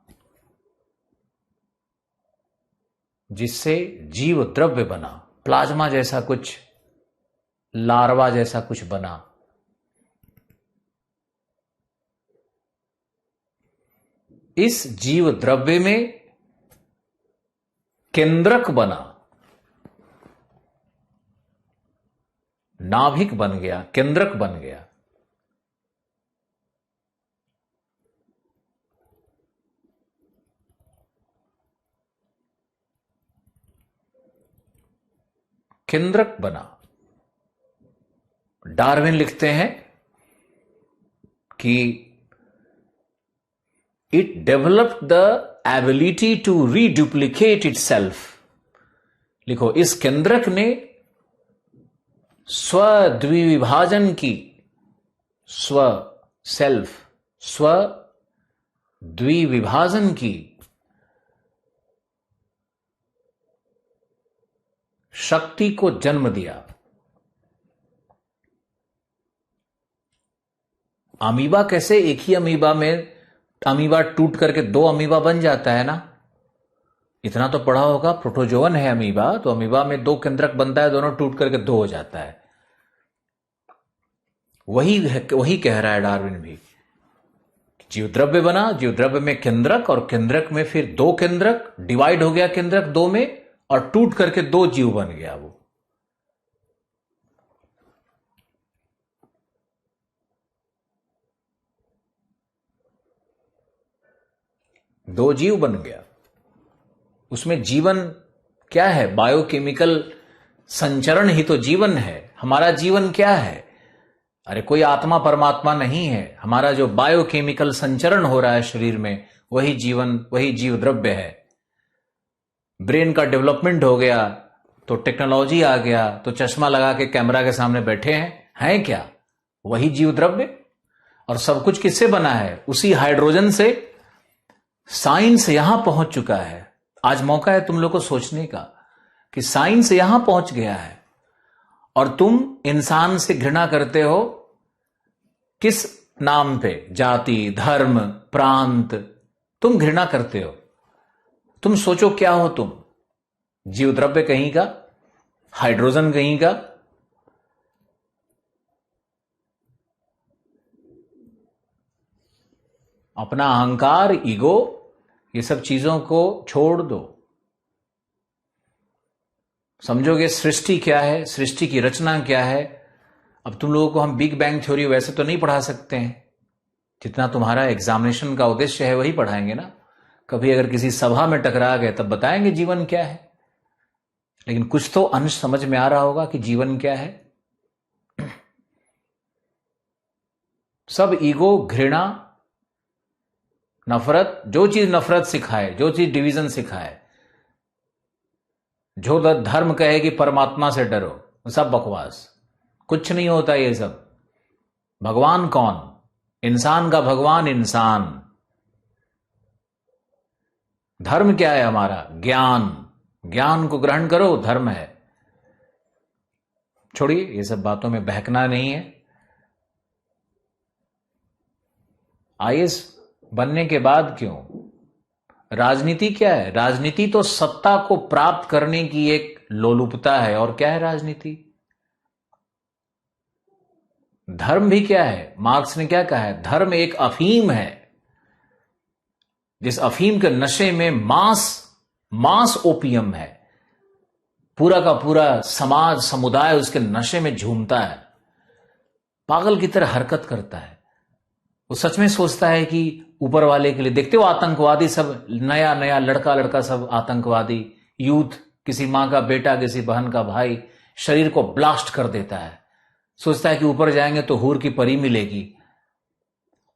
जिससे जीव द्रव्य बना, प्लाज्मा जैसा कुछ, लार्वा जैसा कुछ बना। इस जीव द्रव्य में केंद्रक बना, नाभिक बन गया, केंद्रक बन गया। केंद्रक बना। डार्विन लिखते हैं कि it developed the ability to reduplicate itself. लिखो, इस केंद्रक ने स्वद्विविभाजन की, स्वद्विविभाजन की शक्ति को जन्म दिया। अमीबा कैसे एक ही अमीबा में, अमीबा टूट करके दो अमीबा बन जाता है ना, इतना तो पढ़ा होगा। प्रोटोजोवन है अमीबा, तो अमीबा में दो केंद्रक बनता है, दोनों टूट करके दो हो जाता है। वही कह रहा है डार्विन भी। जीव द्रव्य बना, जीव द्रव्य में केंद्रक, और केंद्रक में फिर दो केंद्रक, डिवाइड हो गया केंद्रक दो में, और टूट करके दो जीव बन गया। वो दो जीव बन गया। उसमें जीवन क्या है? बायोकेमिकल संचरण ही तो जीवन है। हमारा जीवन क्या है? अरे कोई आत्मा परमात्मा नहीं है। हमारा जो बायोकेमिकल संचरण हो रहा है शरीर में, वही जीवन, वही जीव द्रव्य है। ब्रेन का डेवलपमेंट हो गया तो टेक्नोलॉजी आ गया, तो चश्मा लगा के कैमरा के सामने बैठे हैं क्या? वही जीव द्रव्य। और सब कुछ किससे बना है? उसी हाइड्रोजन से। साइंस यहां पहुंच चुका है। आज मौका है तुम लोग को सोचने का कि साइंस यहां पहुंच गया है, और तुम इंसान से घृणा करते हो। किस नाम पे? जाति, धर्म, प्रांत, तुम घृणा करते हो। तुम सोचो क्या हो तुम? जीव द्रव्य कहीं का, हाइड्रोजन कहीं का, अपना अहंकार, ईगो, ये सब चीजों को छोड़ दो। समझोगे सृष्टि क्या है, सृष्टि की रचना क्या है। अब तुम लोगों को हम बिग बैंग थ्योरी वैसे तो नहीं पढ़ा सकते हैं, जितना तुम्हारा एग्जामिनेशन का उद्देश्य है वही पढ़ाएंगे ना। कभी अगर किसी सभा में टकरा गए तब बताएंगे जीवन क्या है, लेकिन कुछ तो अंश समझ में आ रहा होगा कि जीवन क्या है। सब ईगो, घृणा, नफरत, जो चीज नफरत सिखाए, जो चीज डिवीजन सिखाए, जो धर्म कहे कि परमात्मा से डरो, सब बकवास। कुछ नहीं होता ये सब। भगवान कौन? इंसान का भगवान इंसान। धर्म क्या है हमारा? ज्ञान। ज्ञान को ग्रहण करो, धर्म है। छोड़िए, ये सब बातों में बहकना नहीं है। आईएएस बनने के बाद क्यों? राजनीति क्या है? राजनीति तो सत्ता को प्राप्त करने की एक लोलुपता है। और क्या है राजनीति? धर्म भी क्या है? मार्क्स ने क्या कहा है? धर्म एक अफीम है, जिस अफीम के नशे में मास ओपियम है। पूरा का पूरा समाज, समुदाय उसके नशे में झूमता है, पागल की तरह हरकत करता है। वो सच में सोचता है कि ऊपर वाले के लिए, देखते हो आतंकवादी सब, नया नया लड़का सब आतंकवादी, यूथ, किसी मां का बेटा, किसी बहन का भाई, शरीर को ब्लास्ट कर देता है। सोचता है कि ऊपर जाएंगे तो हूर की परी मिलेगी।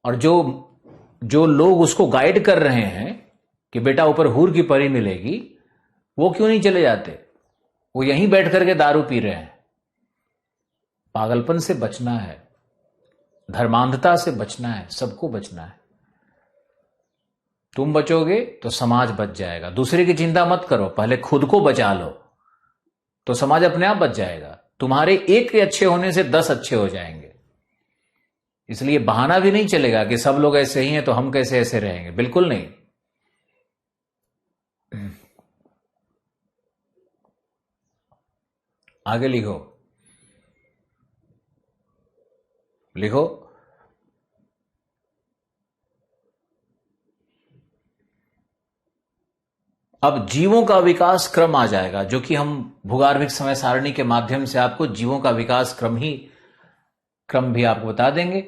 और जो लोग उसको गाइड कर रहे हैं कि बेटा ऊपर हूर की परी मिलेगी, वो क्यों नहीं चले जाते? वो यहीं बैठ करके दारू पी रहे हैं। पागलपन से बचना है, धर्मांधता से बचना है, सबको बचना है। तुम बचोगे तो समाज बच जाएगा। दूसरे की चिंता मत करो, पहले खुद को बचा लो तो समाज अपने आप बच जाएगा। तुम्हारे एक के अच्छे होने से 10 अच्छे हो जाएंगे। इसलिए बहाना भी नहीं चलेगा कि सब लोग ऐसे ही हैं तो हम कैसे ऐसे रहेंगे। बिल्कुल नहीं। आगे लिखो, लिखो। अब जीवों का विकास क्रम आ जाएगा, जो कि हम भूगार्भिक समय सारणी के माध्यम से आपको जीवों का विकास क्रम भी आपको बता देंगे।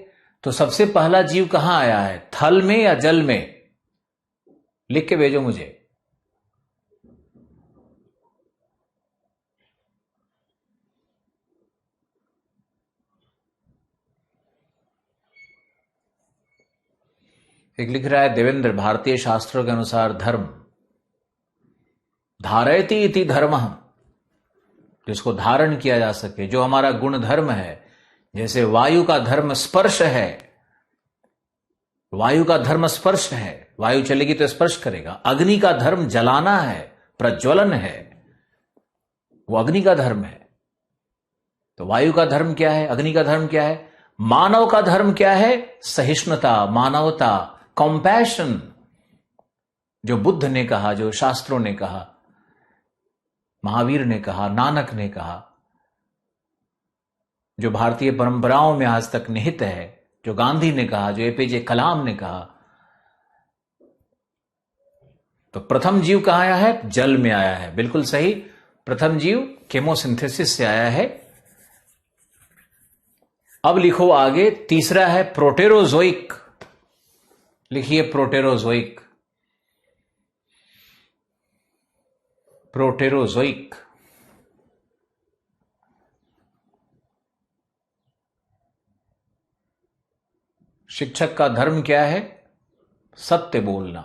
तो सबसे पहला जीव कहां आया है? थल में या जल में? लिख के भेजो मुझे। एक लिख रहा है देवेंद्र, भारतीय शास्त्रों के अनुसार धर्म धारयति इति धर्मः, जिसको धारण किया जा सके, जो हमारा गुण धर्म है। जैसे वायु का धर्म स्पर्श है, वायु का धर्म स्पर्श है, वायु चलेगी तो स्पर्श करेगा। अग्नि का धर्म जलाना है, प्रज्वलन है, वो अग्नि का धर्म है। तो वायु का धर्म क्या है? अग्नि का धर्म क्या है? मानव का धर्म क्या है? सहिष्णुता, मानवता, कॉम्पैशन, जो बुद्ध ने कहा, जो शास्त्रों ने कहा, महावीर ने कहा, नानक ने कहा, जो भारतीय परंपराओं में आज तक निहित है, जो गांधी ने कहा, जो एपीजे कलाम ने कहा। तो प्रथम जीव कहां आया है? जल में आया है। बिल्कुल सही। प्रथम जीव केमोसिंथेसिस से आया है। अब लिखो आगे, तीसरा है प्रोटेरोजोइक। लिखिए प्रोटेरोजोइक। प्रोटेरोजोइक। शिक्षक का धर्म क्या है? सत्य बोलना।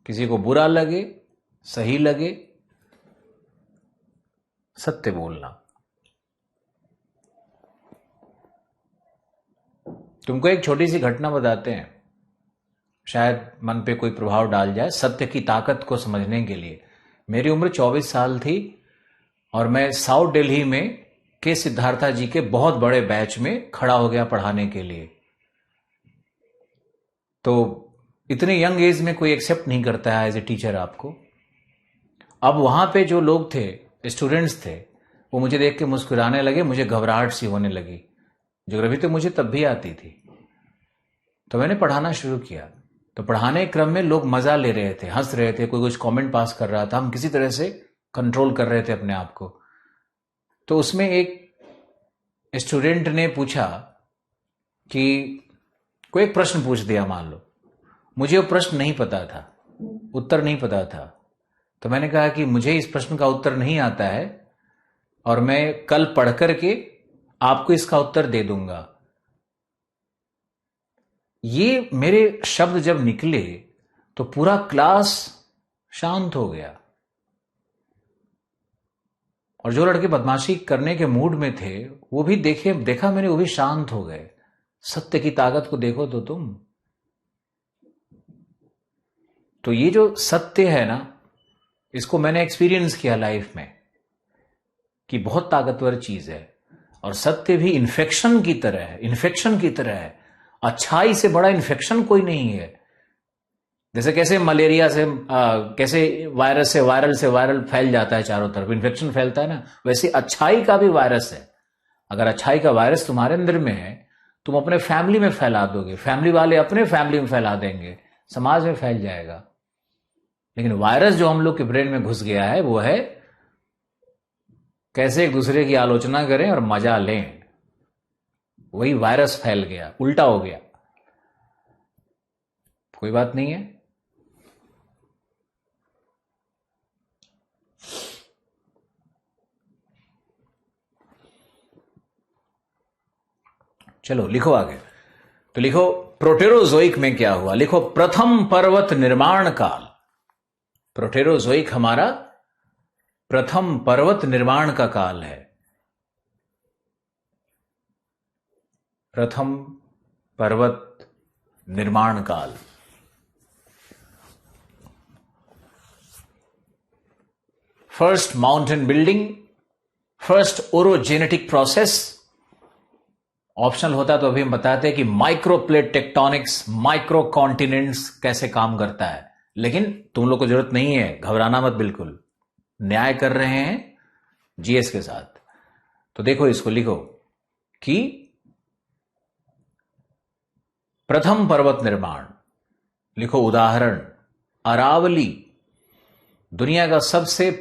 किसी को बुरा लगे, सही लगे, सत्य बोलना। तुमको एक छोटी सी घटना बताते हैं, शायद मन पे कोई प्रभाव डाल जाए, सत्य की ताकत को समझने के लिए। मेरी उम्र 24 साल थी और मैं साउथ दिल्ली में के सिद्धार्था जी के बहुत बड़े बैच में खड़ा हो गया पढ़ाने के लिए। तो इतने यंग एज में कोई एक्सेप्ट नहीं करता है एज ए टीचर आपको। अब वहां पे जो लोग थे, स्टूडेंट्स थे, वो मुझे देख के मुस्कुराने लगे, मुझे घबराहट सी होने लगी। ज्योग्राफी तो मुझे तब भी आती थी। तो मैंने पढ़ाना शुरू किया। तो पढ़ाने क्रम में लोग मजा ले रहे थे, हंस रहे थे, कोई कुछ कमेंट पास कर रहा था, हम किसी तरह से कंट्रोल कर रहे थे अपने आप को। तो उसमें एक स्टूडेंट ने पूछा कि कोई एक प्रश्न पूछ दिया, मान लो मुझे वो प्रश्न नहीं पता था, उत्तर नहीं पता था। तो मैंने कहा कि मुझे इस प्रश्न का उत्तर नहीं आता है और मैं कल पढ़ करके आपको इसका उत्तर दे दूंगा। ये मेरे शब्द जब निकले तो पूरा क्लास शांत हो गया, और जो लड़के बदमाशी करने के मूड में थे वो भी देखा मैंने, वो भी शांत हो गए। सत्य की ताकत को देखो तो तुम। तो ये जो सत्य है ना, इसको मैंने एक्सपीरियंस किया लाइफ में कि बहुत ताकतवर चीज है। और सत्य भी इन्फेक्शन की तरह है, इन्फेक्शन की तरह है। अच्छाई से बड़ा इन्फेक्शन कोई नहीं है। जैसे कैसे मलेरिया से कैसे वायरस से वायरल फैल जाता है, चारों तरफ इन्फेक्शन फैलता है ना, वैसे अच्छाई का भी वायरस है। अगर अच्छाई का वायरस तुम्हारे अंदर में है, तुम अपने फैमिली में फैला दोगे, फैमिली वाले अपने फैमिली में फैला देंगे, समाज में फैल जाएगा। लेकिन वायरस जो हम लोग के ब्रेन में घुस गया है वो है कैसे एक दूसरे की आलोचना करें और मजा लें। वही वायरस फैल गया, उल्टा हो गया। कोई बात नहीं है। चलो लिखो आगे। तो लिखो प्रोटेरोजोइक में क्या हुआ। लिखो प्रथम पर्वत निर्माण काल। प्रोटेरोजोइक हमारा प्रथम पर्वत निर्माण का काल है। प्रथम पर्वत निर्माण काल। First mountain building, first orogenetic process. Optional होता तो अभी हम बताते कि माइक्रोप्लेट टेक्टोनिक्स, माइक्रो कॉन्टिनेंट्स कैसे काम करता है। लेकिन तुम लोग को जरूरत नहीं है, घबराना मत, बिल्कुल न्याय कर रहे हैं जीएस के साथ। तो देखो इसको लिखो कि प्रथम पर्वत निर्माण। लिखो उदाहरण अरावली। दुनिया का सबसे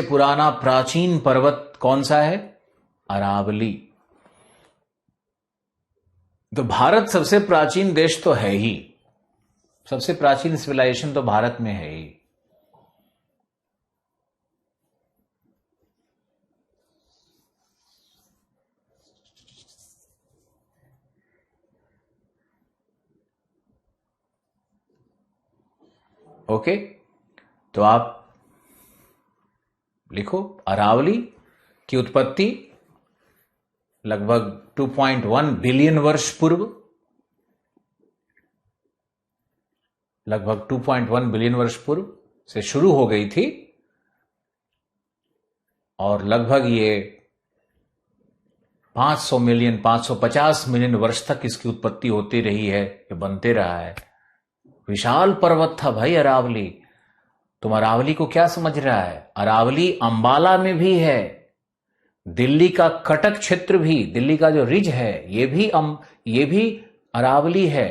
पुराना प्राचीन पर्वत कौन सा है? अरावली। तो भारत सबसे प्राचीन देश तो है ही, सबसे प्राचीन सिविलाइजेशन तो भारत में है ही। ओके, तो आप लिखो अरावली की उत्पत्ति लगभग 2.1 बिलियन वर्ष पूर्व, लगभग 2.1 बिलियन वर्ष पूर्व से शुरू हो गई थी, और लगभग ये 500 मिलियन 550 मिलियन वर्ष तक इसकी उत्पत्ति होती रही है, ये बनते रहा है। विशाल पर्वत था भाई अरावली। तुम अरावली को क्या समझ रहा है? अरावली अंबाला में भी है, दिल्ली का कटक क्षेत्र भी, दिल्ली का जो रिज है ये भी अरावली है।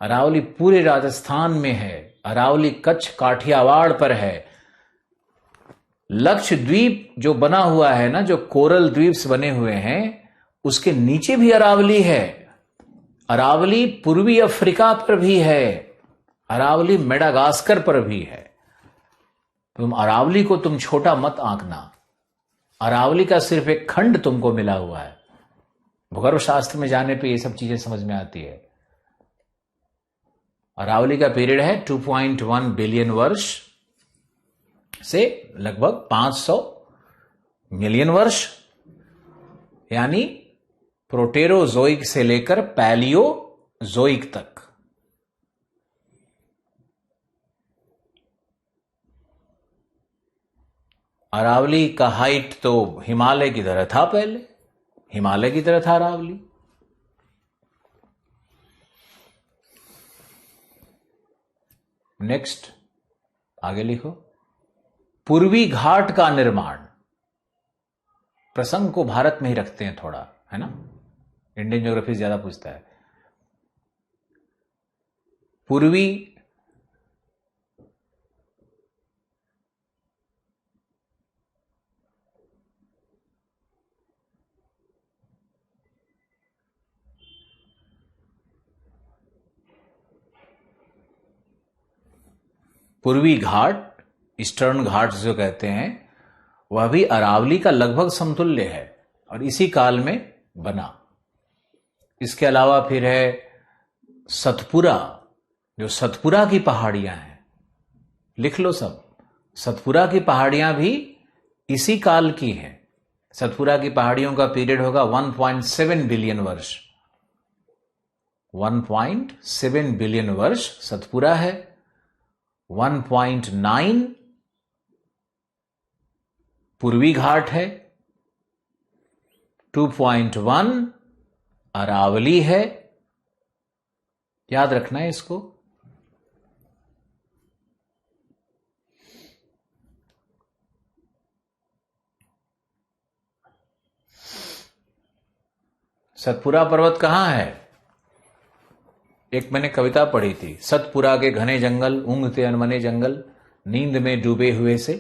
अरावली पूरे राजस्थान में है। अरावली कच्छ काठियावाड़ पर है। लक्षद्वीप जो बना हुआ है ना, जो कोरल द्वीप्स बने हुए हैं, उसके नीचे भी अरावली है। अरावली पूर्वी अफ्रीका पर भी है। अरावली मेडागास्कर पर भी है। तुम अरावली को तुम छोटा मत आंकना। अरावली का सिर्फ एक खंड तुमको मिला हुआ है। भूगर्भ शास्त्र में जाने पे ये सब चीजें समझ में आती है। अरावली का पीरियड है 2.1 बिलियन वर्ष से लगभग 500 मिलियन वर्ष, यानी प्रोटेरोजोइक से लेकर पैलियोजोइक तक। अरावली का हाइट तो हिमालय की तरह था, पहले हिमालय की तरह था अरावली। नेक्स्ट आगे लिखो। पूर्वी घाट का निर्माण, प्रसंग को भारत में ही रखते हैं थोड़ा, है ना, इंडियन ज्योग्राफी ज्यादा पूछता है। पूर्वी पूर्वी घाट, ईस्टर्न घाट जो कहते हैं, वह भी अरावली का लगभग समतुल्य है और इसी काल में बना। इसके अलावा फिर है सतपुरा, जो सतपुरा की पहाड़ियां हैं, लिख लो सब। सतपुरा की पहाड़ियां भी इसी काल की हैं। सतपुरा की पहाड़ियों का पीरियड होगा 1.7 बिलियन वर्ष। 1.7 बिलियन वर्ष सतपुरा है। 1.9 पूर्वी घाट है। 2.1 अरावली है। याद रखना है इसको। सतपुरा पर्वत कहां है? एक मैंने कविता पढ़ी थी, सतपुरा के घने जंगल, ऊँघते अनमने जंगल, नींद में डूबे हुए से।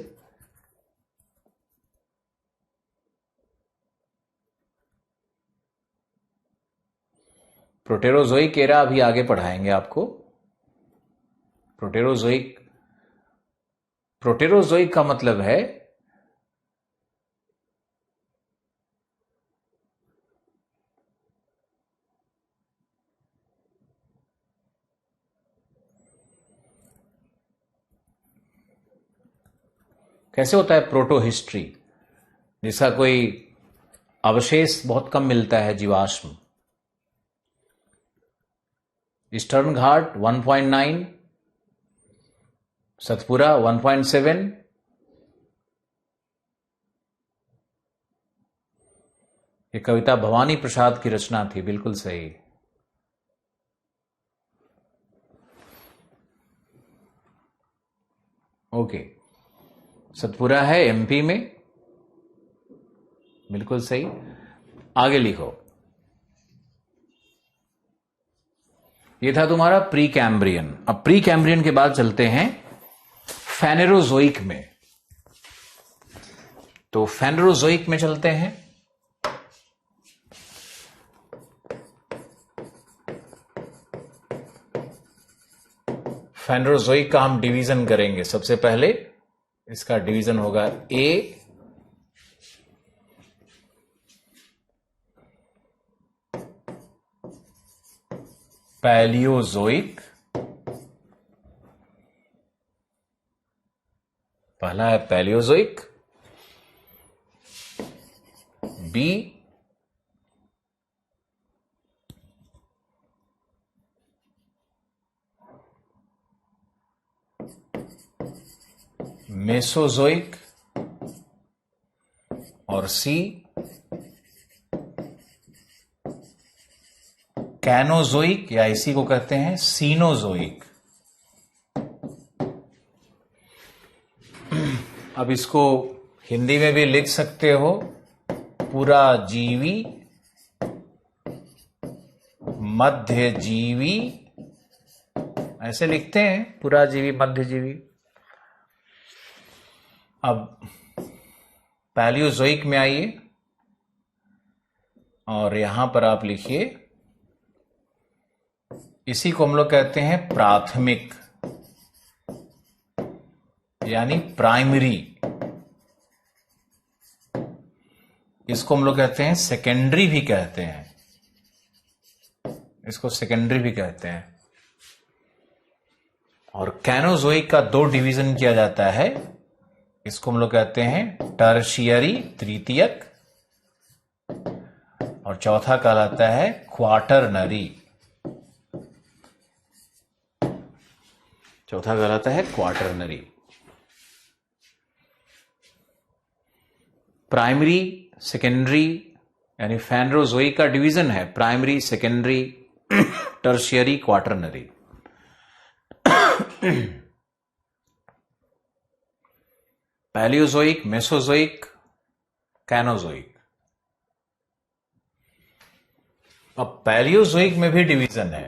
प्रोटेरोजोइक एरा अभी आगे पढ़ाएंगे आपको। प्रोटेरोजोइक का मतलब है कैसे होता है प्रोटो हिस्ट्री, जिसका कोई अवशेष बहुत कम मिलता है, जीवाश्म। ईस्टर्न घाट 1.9, सतपुरा 1.7, ये कविता भवानी प्रसाद की रचना थी, बिल्कुल सही। ओके, सतपुरा है एमपी में, बिल्कुल सही। आगे लिखो। ये था तुम्हारा प्री कैम्ब्रियन। अब प्री कैम्ब्रियन के बाद चलते हैं फेनेरोजोइक में। तो फेनेरोजोइक में चलते हैं। फेनेरोजोइक का हम डिवीजन करेंगे। सबसे पहले इसका डिवीजन होगा ए, पैलियोजोइक, पहला है पैलियोजोइक। बी मेसोजोइक और सी कैनोजोइक, या इसी को कहते हैं सीनोजोइक। अब इसको हिंदी में भी लिख सकते हो, पूरा जीवी, मध्य जीवी, ऐसे लिखते हैं, पूरा जीवी, मध्य जीवी। अब पैलियोजोइक में आइए और यहां पर आप लिखिए, इसी को हम लोग कहते हैं प्राथमिक, यानी प्राइमरी। इसको हम लोग कहते हैं सेकेंडरी भी कहते हैं, इसको सेकेंडरी भी कहते हैं। और कैनोजोइक का दो डिवीजन किया जाता है, इसको हम लोग कहते हैं टर्शियरी, तृतीयक, और चौथा कहलाता है क्वार्टरनरी। चौथा कहलाता है क्वार्टरनरी। प्राइमरी, सेकेंडरी, यानी फेनेरोजोइक का डिवीजन है primary, secondary, tertiary, quaternary. Paleozoic, Mesozoic, Cenozoic. अब पैलियोजोइक में भी डिवीजन है।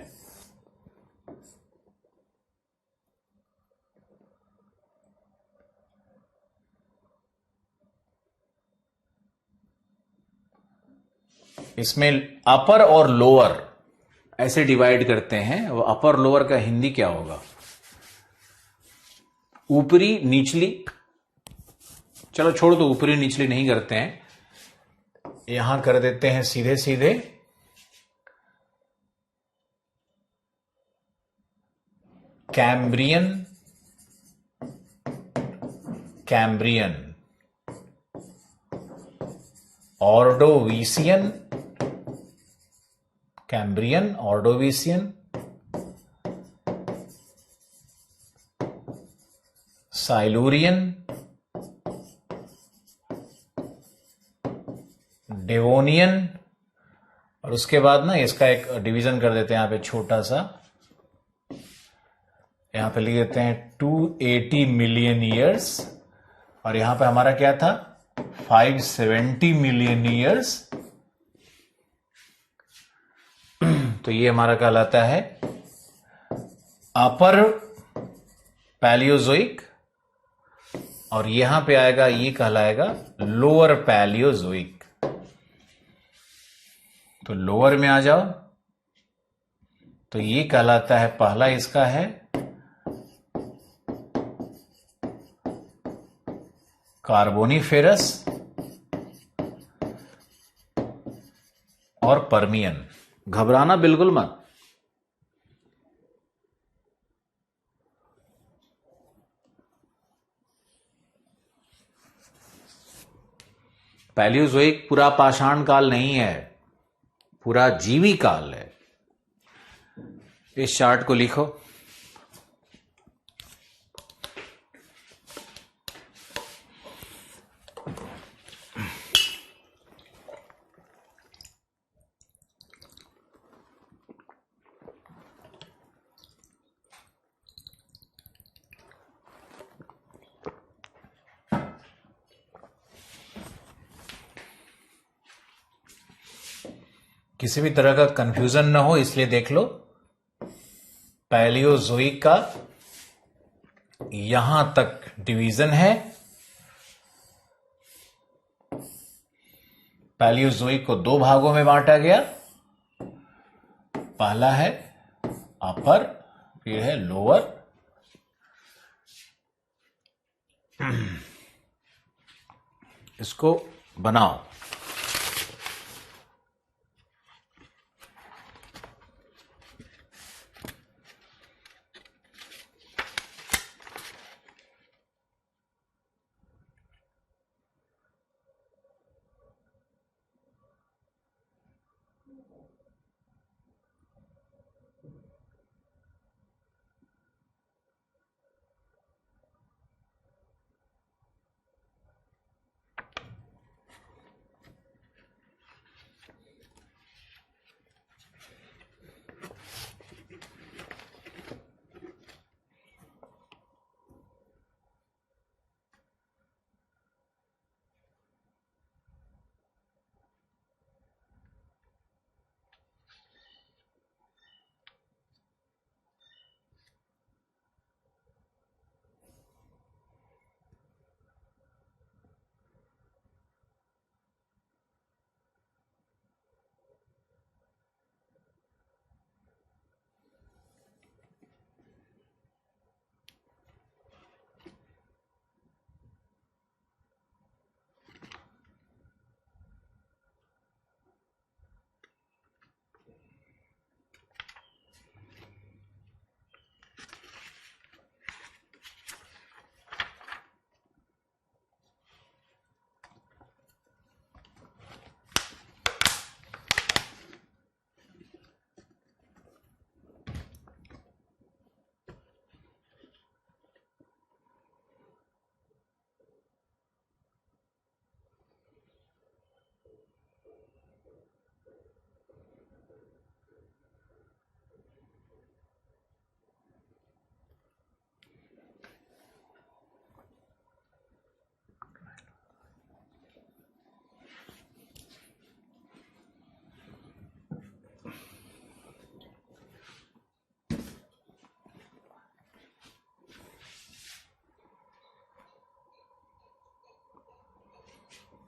इसमें अपर और लोअर ऐसे डिवाइड करते हैं। वो अपर लोअर का हिंदी क्या होगा? ऊपरी निचली, चलो छोड़ दो, ऊपरी निचली नहीं करते हैं, यहां कर देते हैं सीधे सीधे कैम्ब्रियन, कैम्ब्रियन, ऑर्डोवीसियन, कैम्ब्रियन, ऑर्डोवीसियन, साइलूरियन, डेवोनियन, और उसके बाद ना इसका एक डिवीजन कर देते हैं यहां पे छोटा सा, यहां पे लिख देते हैं 280 मिलियन ईयर्स, और यहां पे हमारा क्या था? 570 मिलियन ईयर्स। तो ये हमारा कहलाता है अपर पैलियोजोइक, और यहां पे आएगा, ये कहलाएगा लोअर पैलियोजोइक। तो लोअर में आ जाओ, तो ये कहलाता है, पहला इसका है कार्बोनिफेरस और पर्मियन। घबराना बिल्कुल मत। पैलियोजोइक पूरा पाषाण काल नहीं है, पूरा जीवी काल है। इस चार्ट को लिखो। किसी भी तरह का कंफ्यूजन ना हो इसलिए देख लो। पैलियोजोइक का यहां तक डिवीजन है। पैलियोजोइक को दो भागों में बांटा गया। पहला है अपर, फिर है लोअर। इसको बनाओ।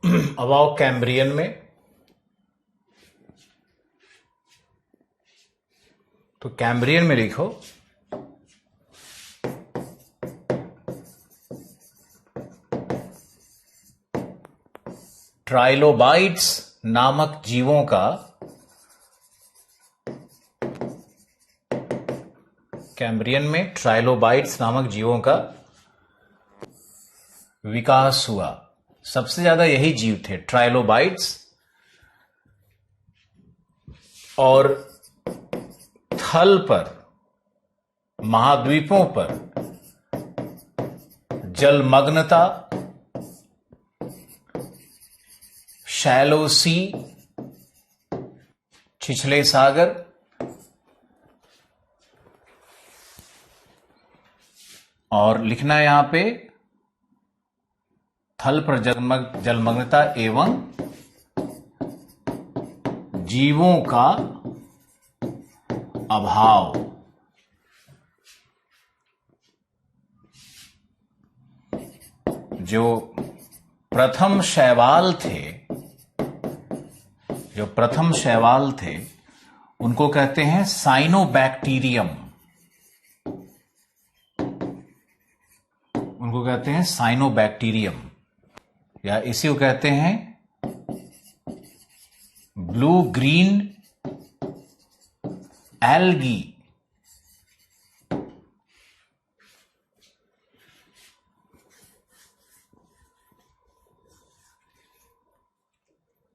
अब आओ कैम्ब्रियन में। तो कैम्ब्रियन में लिखो ट्राइलोबाइट्स नामक जीवों का कैम्ब्रियन में ट्राइलोबाइट्स नामक जीवों का विकास हुआ। सबसे ज्यादा यही जीव थे, ट्राइलोबाइट्स। और थल पर, महाद्वीपों पर जलमग्नता, शैलो सी, छिछले सागर, और लिखना है यहां पे थल पर जलमग्नता एवं जीवों का अभाव। जो प्रथम शैवाल थे उनको कहते हैं साइनोबैक्टीरियम। उनको कहते हैं साइनोबैक्टीरियम, या इसी को कहते हैं ब्लू ग्रीन एल्गी।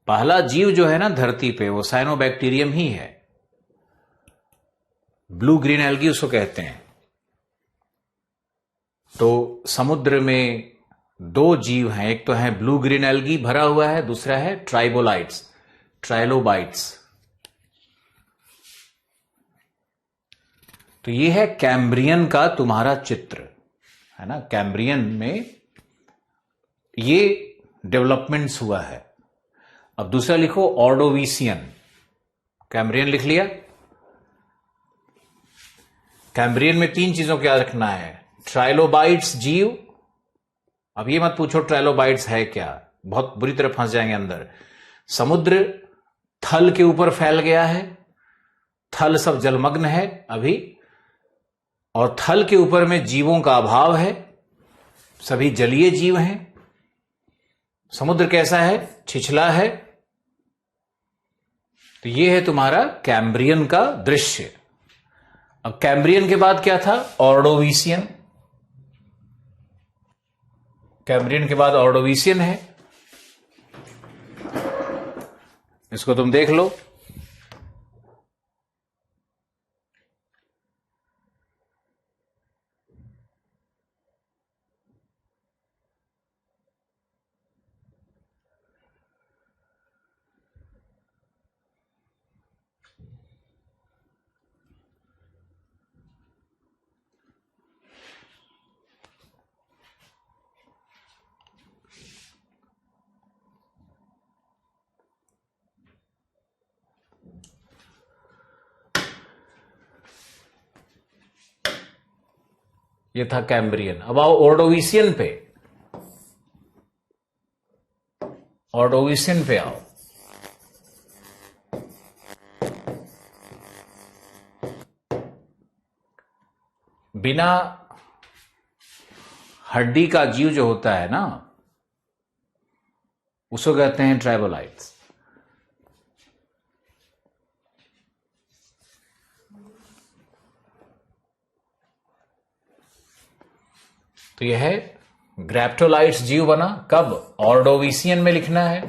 पहला जीव जो है ना धरती पे, वो साइनोबैक्टीरियम ही है। ब्लू ग्रीन एल्गी उसको कहते हैं। तो समुद्र में दो जीव हैं, एक तो है ब्लू ग्रीन एल्गी भरा हुआ है, दूसरा है ट्राइलोबाइट्स। तो ये है कैम्ब्रियन का तुम्हारा चित्र, है ना। कैम्ब्रियन में ये डेवलपमेंट्स हुआ है। अब दूसरा लिखो ऑर्डोविशियन। कैम्ब्रियन लिख लिया। कैम्ब्रियन में तीन चीजों को याद रखना है। ट्राइलोबाइट्स जीव, अब ये मत पूछो ट्राइलोबाइट्स है क्या, बहुत बुरी तरह फंस जाएंगे अंदर। समुद्र थल के ऊपर फैल गया है, थल सब जलमग्न है अभी, और थल के ऊपर में जीवों का अभाव है, सभी जलीय जीव हैं। समुद्र कैसा है, छिछला है। तो ये है तुम्हारा कैम्ब्रियन का दृश्य। अब कैम्ब्रियन के बाद क्या था, ऑर्डोविशियन। कैम्ब्रियन के बाद ऑर्डोविशियन है, इसको तुम देख लो। ये था कैम्ब्रियन। अब आओ ऑर्डोविशियन पे। ऑर्डोविशियन पे आओ। बिना हड्डी का जीव जो होता है ना, उसको कहते हैं ट्राइबोलाइट्स। तो यह है ग्रैप्टोलाइट्स जीव बना। कब, ऑर्डोविशियन में लिखना है।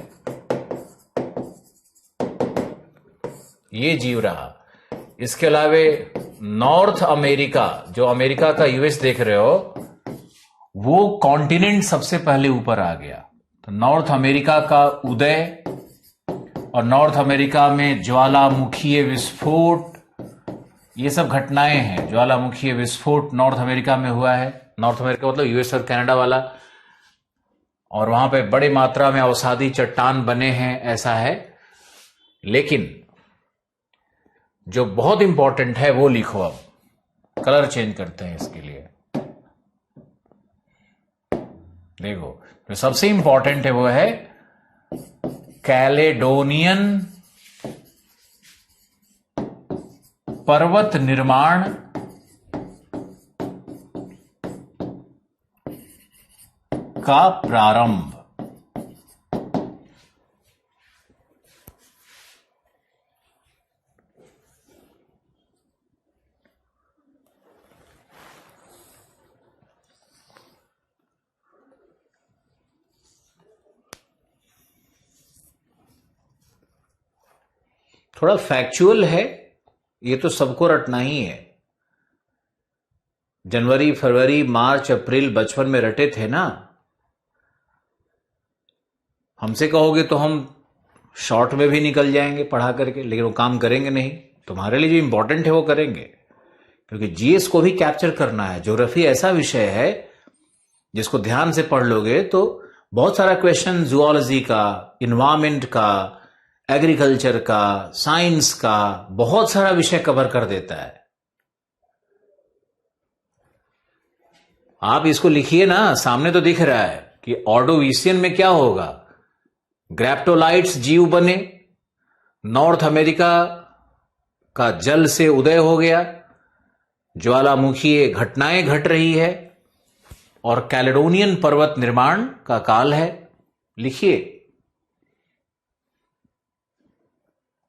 ये जीव रहा। इसके अलावे नॉर्थ अमेरिका, जो अमेरिका का यूएस देख रहे हो, वो कॉन्टिनेंट सबसे पहले ऊपर आ गया। तो नॉर्थ अमेरिका का उदय, और नॉर्थ अमेरिका में ज्वालामुखीय विस्फोट, ये सब घटनाएं हैं। ज्वालामुखीय विस्फोट नॉर्थ अमेरिका में हुआ है। नॉर्थ अमेरिका मतलब यूएस और कनाडा वाला। और वहां पे बड़ी मात्रा में अवसादी चट्टान बने हैं, ऐसा है। लेकिन जो बहुत इंपॉर्टेंट है वो लिखो। अब कलर चेंज करते हैं इसके लिए। देखो, जो सबसे इंपॉर्टेंट है वो है कैलेडोनियन पर्वत निर्माण का प्रारंभ। थोड़ा फैक्चुअल है, ये तो सबको रटना ही है। जनवरी, फरवरी, मार्च, अप्रैल बचपन में रटे थे ना। हमसे कहोगे तो हम शॉर्ट में भी निकल जाएंगे पढ़ा करके, लेकिन वो काम करेंगे नहीं। तुम्हारे लिए जो इंपॉर्टेंट है वो करेंगे, क्योंकि जीएस को भी कैप्चर करना है। ज्योग्राफी ऐसा विषय है जिसको ध्यान से पढ़ लोगे तो बहुत सारा क्वेश्चन जूलॉजी का, इन्वायरमेंट का, एग्रीकल्चर का, साइंस का, बहुत सारा विषय कवर कर देता है। आप इसको लिखिए ना, सामने तो दिख रहा है कि ऑर्डोविशियन में क्या होगा। ग्रैप्टोलाइट्स जीव बने, नॉर्थ अमेरिका का जल से उदय हो गया, ज्वालामुखीय घटनाएं घट रही है, और कैलेडोनियन पर्वत निर्माण का काल है। लिखिए,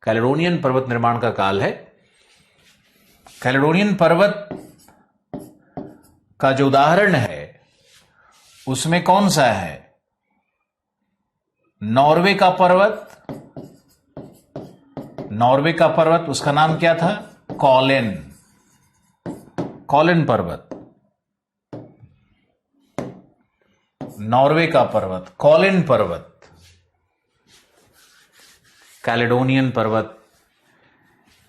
कैलेडोनियन पर्वत निर्माण का काल है। कैलेडोनियन पर्वत का जो उदाहरण है उसमें कौन सा है? नॉर्वे का पर्वत। नॉर्वे का पर्वत, उसका नाम क्या था? कॉलेन। कॉलेन पर्वत, नॉर्वे का पर्वत, कॉलेन पर्वत। कैलेडोनियन पर्वत,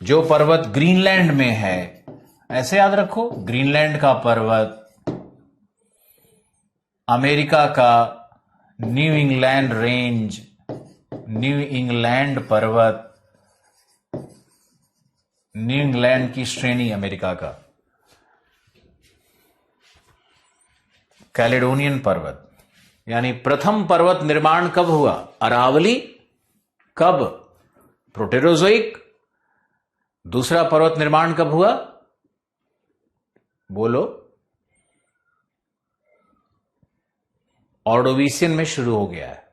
जो पर्वत ग्रीनलैंड में है, ऐसे याद रखो, ग्रीनलैंड का पर्वत, अमेरिका का new England range, new England पर्वत, न्यू इंग्लैंड की श्रेणी अमेरिका का, कैलेडोनियन पर्वत। यानी प्रथम पर्वत निर्माण कब हुआ? अरावली। कब? प्रोटेरोजोइक। दूसरा पर्वत निर्माण कब हुआ? बोलो। ऑर्डोविशियन में शुरू हो गया है।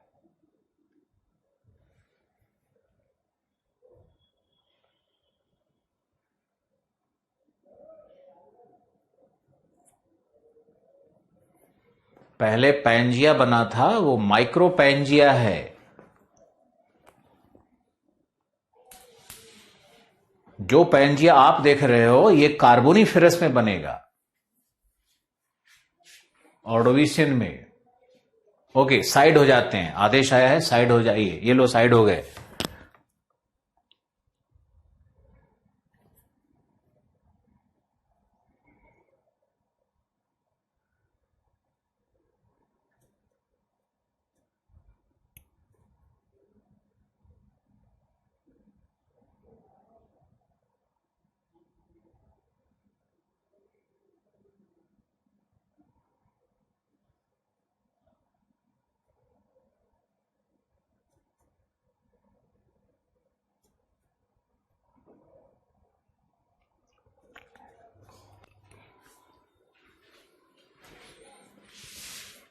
पहले पैंजिया बना था, वो माइक्रो पैंजिया है। जो पैंजिया आप देख रहे हो ये कार्बोनिफेरस में बनेगा, ऑर्डोविशियन में। ओके, साइड हो जाते हैं, आदेश आया है, साइड हो जाइए। ये लो, साइड हो गए।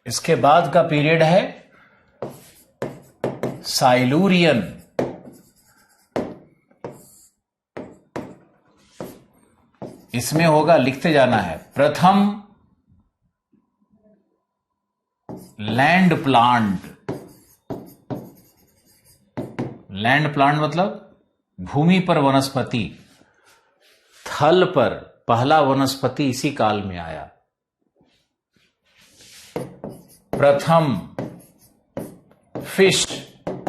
इसके बाद का पीरियड है साइलूरियन। इसमें होगा, लिखते जाना है, प्रथम लैंड प्लांट। लैंड प्लांट मतलब भूमि पर वनस्पति, थल पर पहला वनस्पति इसी काल में आया। प्रथम फिश,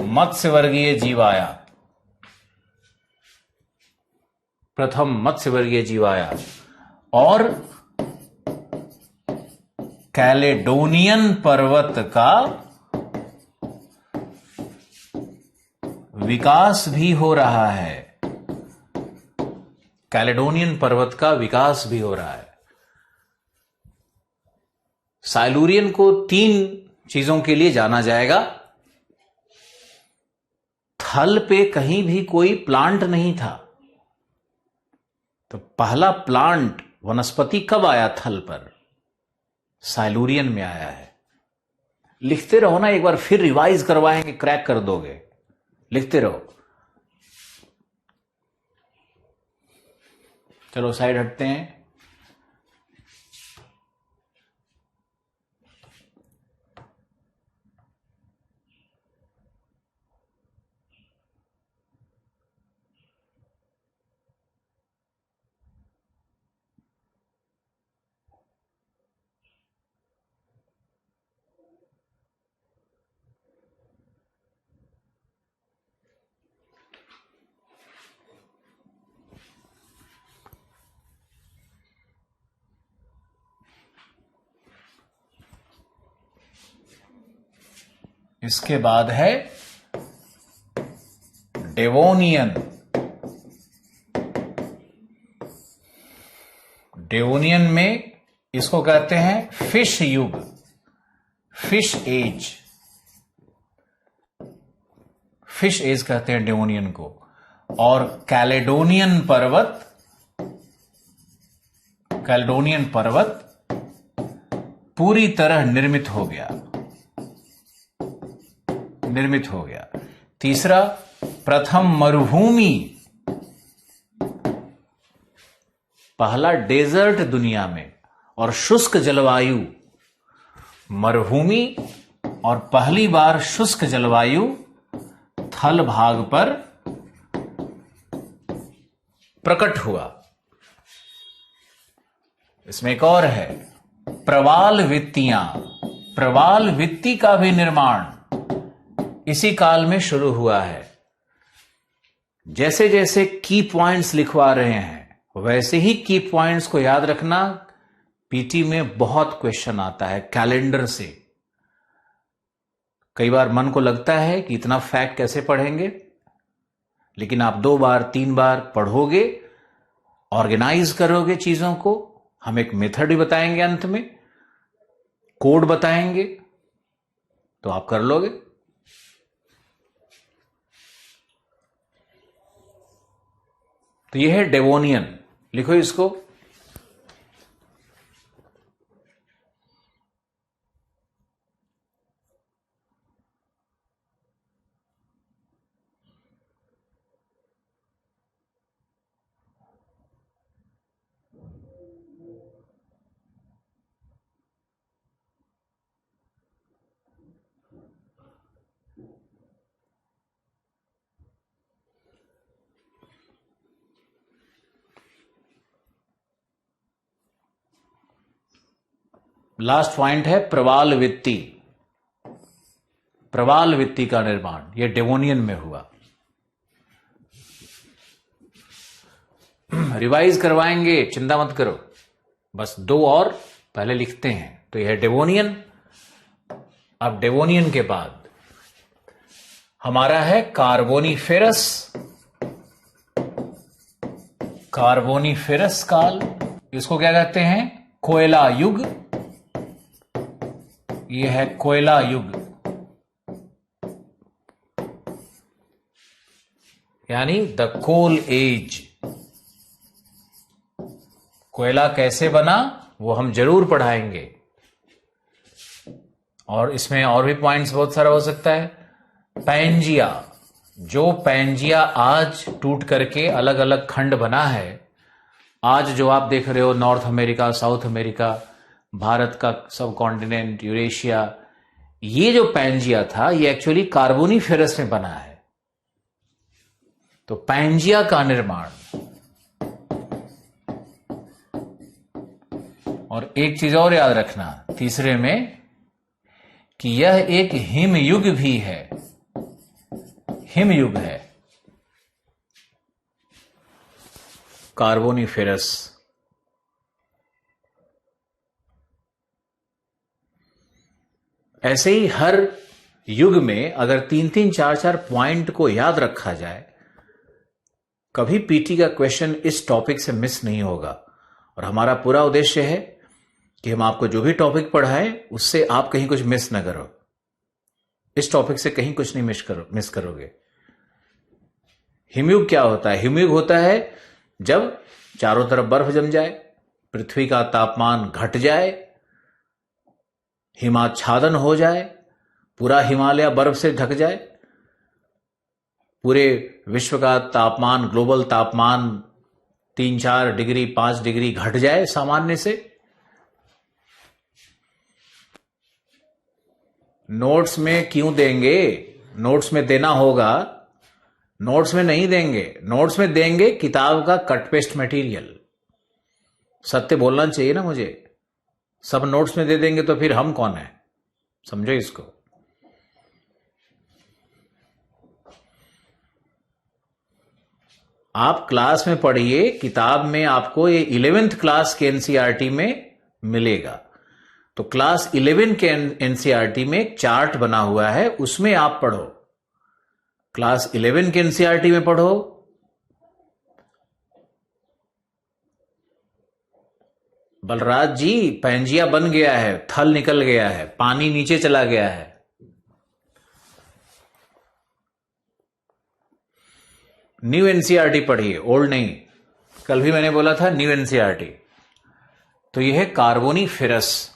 मत्स्य वर्गीय जीव आया। प्रथम मत्स्य वर्गीय जीव आया। और कैलेडोनियन पर्वत का विकास भी हो रहा है। कैलेडोनियन पर्वत का विकास भी हो रहा है। साइलूरियन को 3 चीजों के लिए जाना जाएगा। थल पे कहीं भी कोई प्लांट नहीं था। तो पहला प्लांट वनस्पति कब आया थल पर? साइलूरियन में आया है। लिखते रहो ना, एक बार फिर रिवाइज करवाएंगे, क्रैक कर दोगे। लिखते रहो। चलो साइड हटते हैं। इसके बाद है डेवोनियन। डेवोनियन में इसको कहते हैं फिश युग, फिश एज। फिश एज कहते हैं डेवोनियन को। और कैलेडोनियन पर्वत पूरी तरह निर्मित हो गया। तीसरा, प्रथम मरुभूमि, पहला डेजर्ट दुनिया में और शुष्क जलवायु, मरुभूमि और पहली बार शुष्क जलवायु थल भाग पर प्रकट हुआ। इसमें एक और है, प्रवाल वित्तियां। प्रवाल वित्ती का भी निर्माण इसी काल में शुरू हुआ है। जैसे जैसे की पॉइंट्स लिखवा रहे हैं वैसे ही की पॉइंट्स को याद रखना। पीटी में बहुत क्वेश्चन आता है कैलेंडर से। कई बार मन को लगता है कि इतना फैक्ट कैसे पढ़ेंगे, लेकिन आप 2 बार 3 बार पढ़ोगे, ऑर्गेनाइज करोगे चीजों को। हम एक मेथड भी बताएंगे, अंत में कोड बताएंगे, तो आप कर लोगे। तो यह है डेवोनियन। लिखो इसको। लास्ट पॉइंट है प्रवाल वित्ती। प्रवाल वित्ती का निर्माण यह डेवोनियन में हुआ। रिवाइज करवाएंगे, चिंता मत करो। बस 2 और पहले लिखते हैं। तो यह है डेवोनियन। अब डेवोनियन के बाद हमारा है कार्बोनिफेरस। कार्बोनिफेरस काल, इसको क्या कहते हैं? कोयला युग। यह है कोयला युग, यानी द कोल एज। कोयला कैसे बना वो हम जरूर पढ़ाएंगे। और इसमें और भी पॉइंट्स बहुत सारा हो सकता है। पैंजिया, जो पैंजिया आज टूट करके अलग अलग खंड बना है, आज जो आप देख रहे हो north America, south America, Bharat का सब कॉन्टिनेंट, यूरेशिया, ये जो पैंजिया था ये एक्चुअली कार्बोनिफेरस में बना है। तो पैंजिया का निर्माण। और एक चीज और याद रखना तीसरे में, कि यह एक हिमयुग भी है। हिमयुग है कार्बोनिफेरस। ऐसे ही हर युग में अगर 3-3, 4-4 पॉइंट को याद रखा जाए, कभी पीटी का क्वेश्चन इस टॉपिक से मिस नहीं होगा। और हमारा पूरा उद्देश्य है कि हम आपको जो भी टॉपिक पढ़ाएं उससे आप कहीं कुछ मिस ना करो। इस टॉपिक से कहीं कुछ नहीं मिस करोगे। हिमयुग क्या होता है? हिमयुग होता है जब चारों तरफ बर्फ जम जाए, पृथ्वी का तापमान घट जाए, हिमाच्छादन हो जाए, पूरा हिमालय बर्फ से ढक जाए, पूरे विश्व का तापमान, ग्लोबल तापमान 3-4 डिग्री 5 डिग्री घट जाए सामान्य से। नोट्स में क्यों देंगे? नोट्स में देना होगा, नोट्स में नहीं देंगे। नोट्स में देंगे किताब का कट पेस्ट मटेरियल। सत्य बोलना चाहिए ना मुझे। सब नोट्स में दे देंगे तो फिर हम कौन है? समझो इसको। आप क्लास में पढ़िए, किताब में आपको ये 11th क्लास के एनसीईआरटी में मिलेगा। तो क्लास 11 के एनसीईआरटी में एक चार्ट बना हुआ है, उसमें आप पढ़ो। क्लास 11 के एनसीईआरटी में पढ़ो। बलराज जी, पैंजिया बन गया है, थल निकल गया है, पानी नीचे चला गया है। न्यू एनसीईआरटी पढ़िए, ओल्ड नहीं। कल भी मैंने बोला था न्यू एनसीईआरटी। तो यह है कार्बोनीफेरस।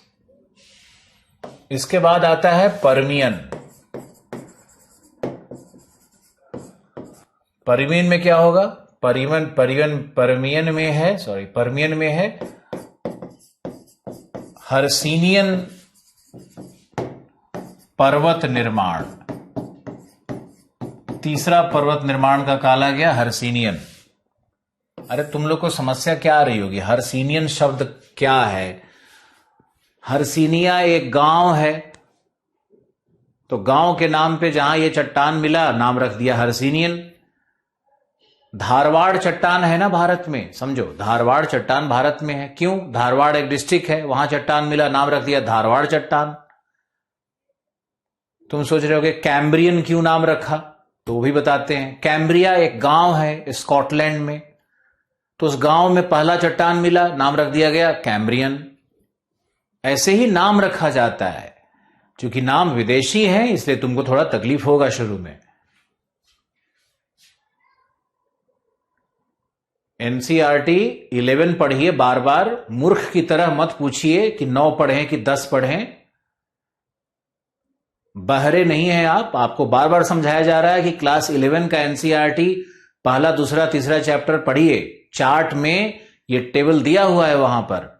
इसके बाद आता है पर्मियन। पर्मियन में क्या होगा? पर्मियन में है हर्सिनियन पर्वत निर्माण। तीसरा पर्वत निर्माण का काला गया हर्सिनियन। अरे तुम लोग को समस्या क्या आ रही होगी? हर्सिनियन शब्द क्या है? हर्सिनिया एक गांव है, तो गांव के नाम पे जहां ये चट्टान मिला, नाम रख दिया हर्सिनियन। धारवाड़ चट्टान है ना भारत में, समझो, धारवाड़ चट्टान भारत में है। क्यों? धारवाड़ एक डिस्ट्रिक्ट है, वहां चट्टान मिला, नाम रख दिया धारवाड़ चट्टान। तुम सोच रहे होगे कैम्ब्रियन क्यों नाम रखा, तो वो भी बताते हैं। कैम्ब्रिया एक गांव है स्कॉटलैंड में, तो उस गांव में पहला चट्टान मिला, नाम रख दिया गया कैम्ब्रियन। ऐसे ही नाम रखा जाता है। क्योंकि नाम विदेशी है, इसलिए तुमको थोड़ा तकलीफ होगा शुरू में। एनसीईआरटी 11 पढ़िए बार बार, मूर्ख की तरह मत पूछिए कि 9 पढ़ें कि 10 पढ़ें। बहरे नहीं हैं आप, आपको बार बार समझाया जा रहा है कि क्लास 11 का एनसीईआरटी पहला, दूसरा, तीसरा चैप्टर पढ़िए। चार्ट में ये टेबल दिया हुआ है वहां पर।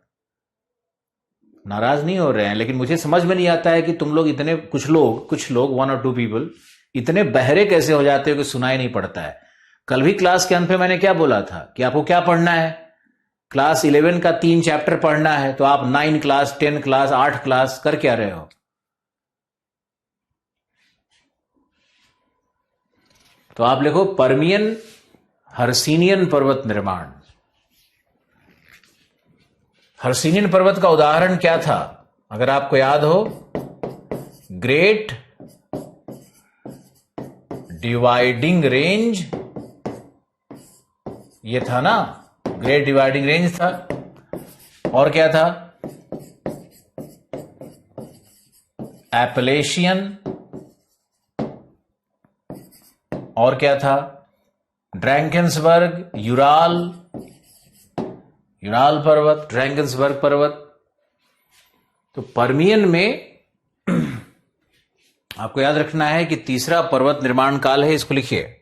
नाराज नहीं हो रहे हैं, लेकिन मुझे समझ में नहीं आता है कि तुम लोग इतने, कुछ लोग 1 और 2 पीपल इतने बहरे कैसे हो जाते हो कि सुनाई नहीं पड़ता है। कल भी क्लास के अंत में मैंने क्या बोला था कि आपको क्या पढ़ना है? क्लास 11 का 3 चैप्टर पढ़ना है, तो आप 9 क्लास, 10 क्लास, 8 क्लास कर क्या रहे हो? तो आप लिखो पर्मियन हर्सिनियन पर्वत निर्माण। हर्सिनियन पर्वत का उदाहरण क्या था? अगर आपको याद हो, ग्रेट डिवाइडिंग रेंज, ये था ना, ग्रेट डिवाइडिंग रेंज था। और क्या था? एपलेशियन। और क्या था? ड्रैंकेंसबर्ग, यूराल पर्वत, ड्रैंकेंसबर्ग पर्वत। तो पर्मियन में आपको याद रखना है कि तीसरा पर्वत निर्माण काल है, इसको लिखिए।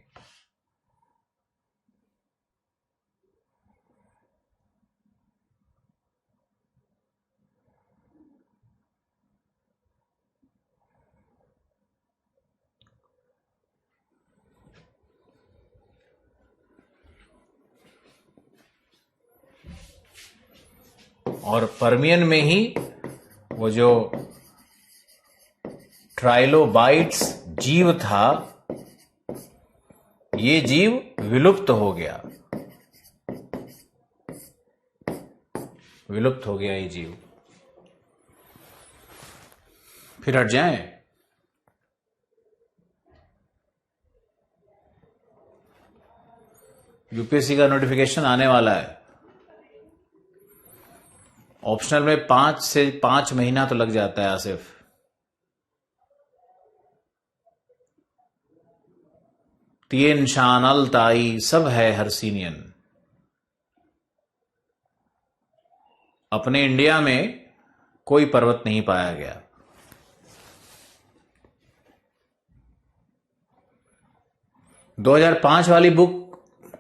और पर्मियन में ही वो जो ट्राइलोबाइट्स जीव था, ये जीव विलुप्त हो गया। विलुप्त हो गया ये जीव। फिर हट जाएं। यूपीएससी का नोटिफिकेशन आने वाला है। ऑप्शनल में 5 से 5 महीना तो लग जाता है आसिफ। तिएन शान अल ताई सब है हर्सिनियन। अपने इंडिया में कोई पर्वत नहीं पाया गया। – 2005 वाली बुक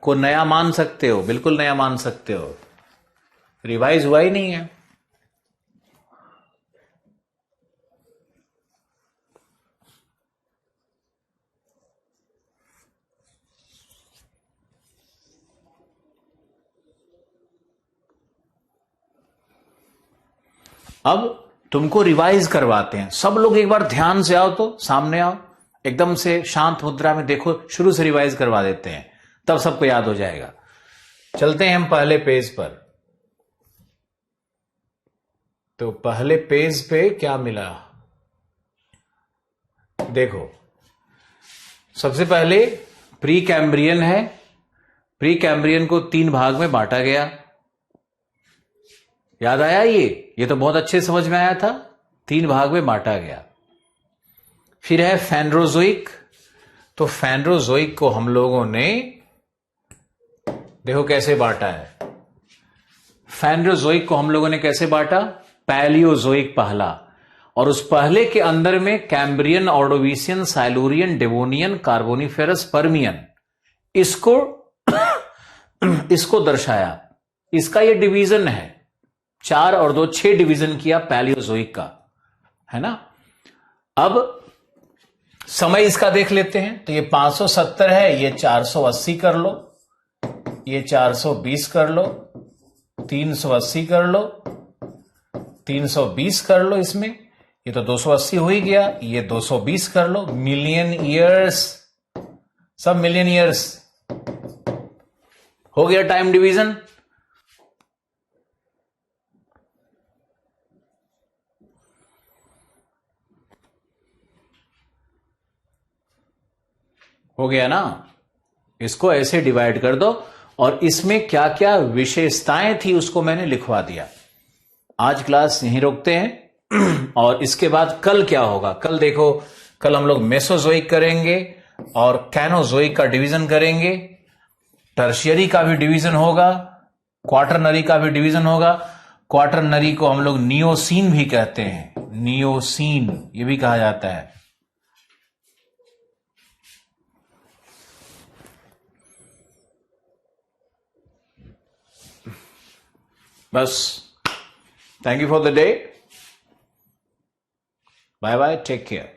को नया मान सकते हो, बिल्कुल नया मान सकते हो, रिवाइज हुआ ही नहीं है। अब तुमको रिवाइज करवाते हैं। सब लोग एक बार ध्यान से आओ, तो सामने आओ, एकदम से शांत मुद्रा में देखो, शुरू से रिवाइज करवा देते हैं, तब सबको याद हो जाएगा। चलते हैं हम पहले पेज पर। तो पहले पेज पे क्या मिला, देखो। सबसे पहले प्री कैम्ब्रियन है। प्री कैम्ब्रियन को 3 भाग में बांटा गया। याद आया? ये तो बहुत अच्छे समझ में आया था। 3 भाग में बांटा गया। फिर है फेनरोजोइक। तो फेनरोजोइक को हम लोगों ने देखो कैसे बांटा है। फेनरोजोइक को हम लोगों ने कैसे बांटा? पैलियोजोइक पहला, और उस पहले के अंदर में Cambrian, Ordovician, Silurian, Devonian, Carboniferous, Permian, इसको दर्शाया। इसका ये डिवीजन है, 4 और 2 6 डिवीजन किया पैलियोजोइक का, है ना। अब समय इसका देख लेते हैं। तो ये 570 है, ये 480 कर लो, ये 420 कर लो, 380 कर लो, 320 कर लो। इसमें ये तो 280 हो ही गया, ये 220 कर लो। मिलियन ईयर्स, सब मिलियन ईयर्स हो गया टाइम डिवीजन। हो गया ना। इसको ऐसे डिवाइड कर दो, और इसमें क्या क्या विशेषताएं थी उसको मैंने लिखवा दिया। आज क्लास यहीं रोकते हैं, और इसके बाद कल क्या होगा, कल देखो, कल हम लोग मेसोजोइक करेंगे और कैनोजोइक का डिवीजन करेंगे, टर्शियरी का भी डिवीजन होगा, क्वाटरनरी का भी डिवीजन होगा। क्वाटरनरी को हम लोग नियोसीन भी कहते हैं, नियोसीन ये भी कहा जाता है। बस, thank you for the day, bye bye, take care.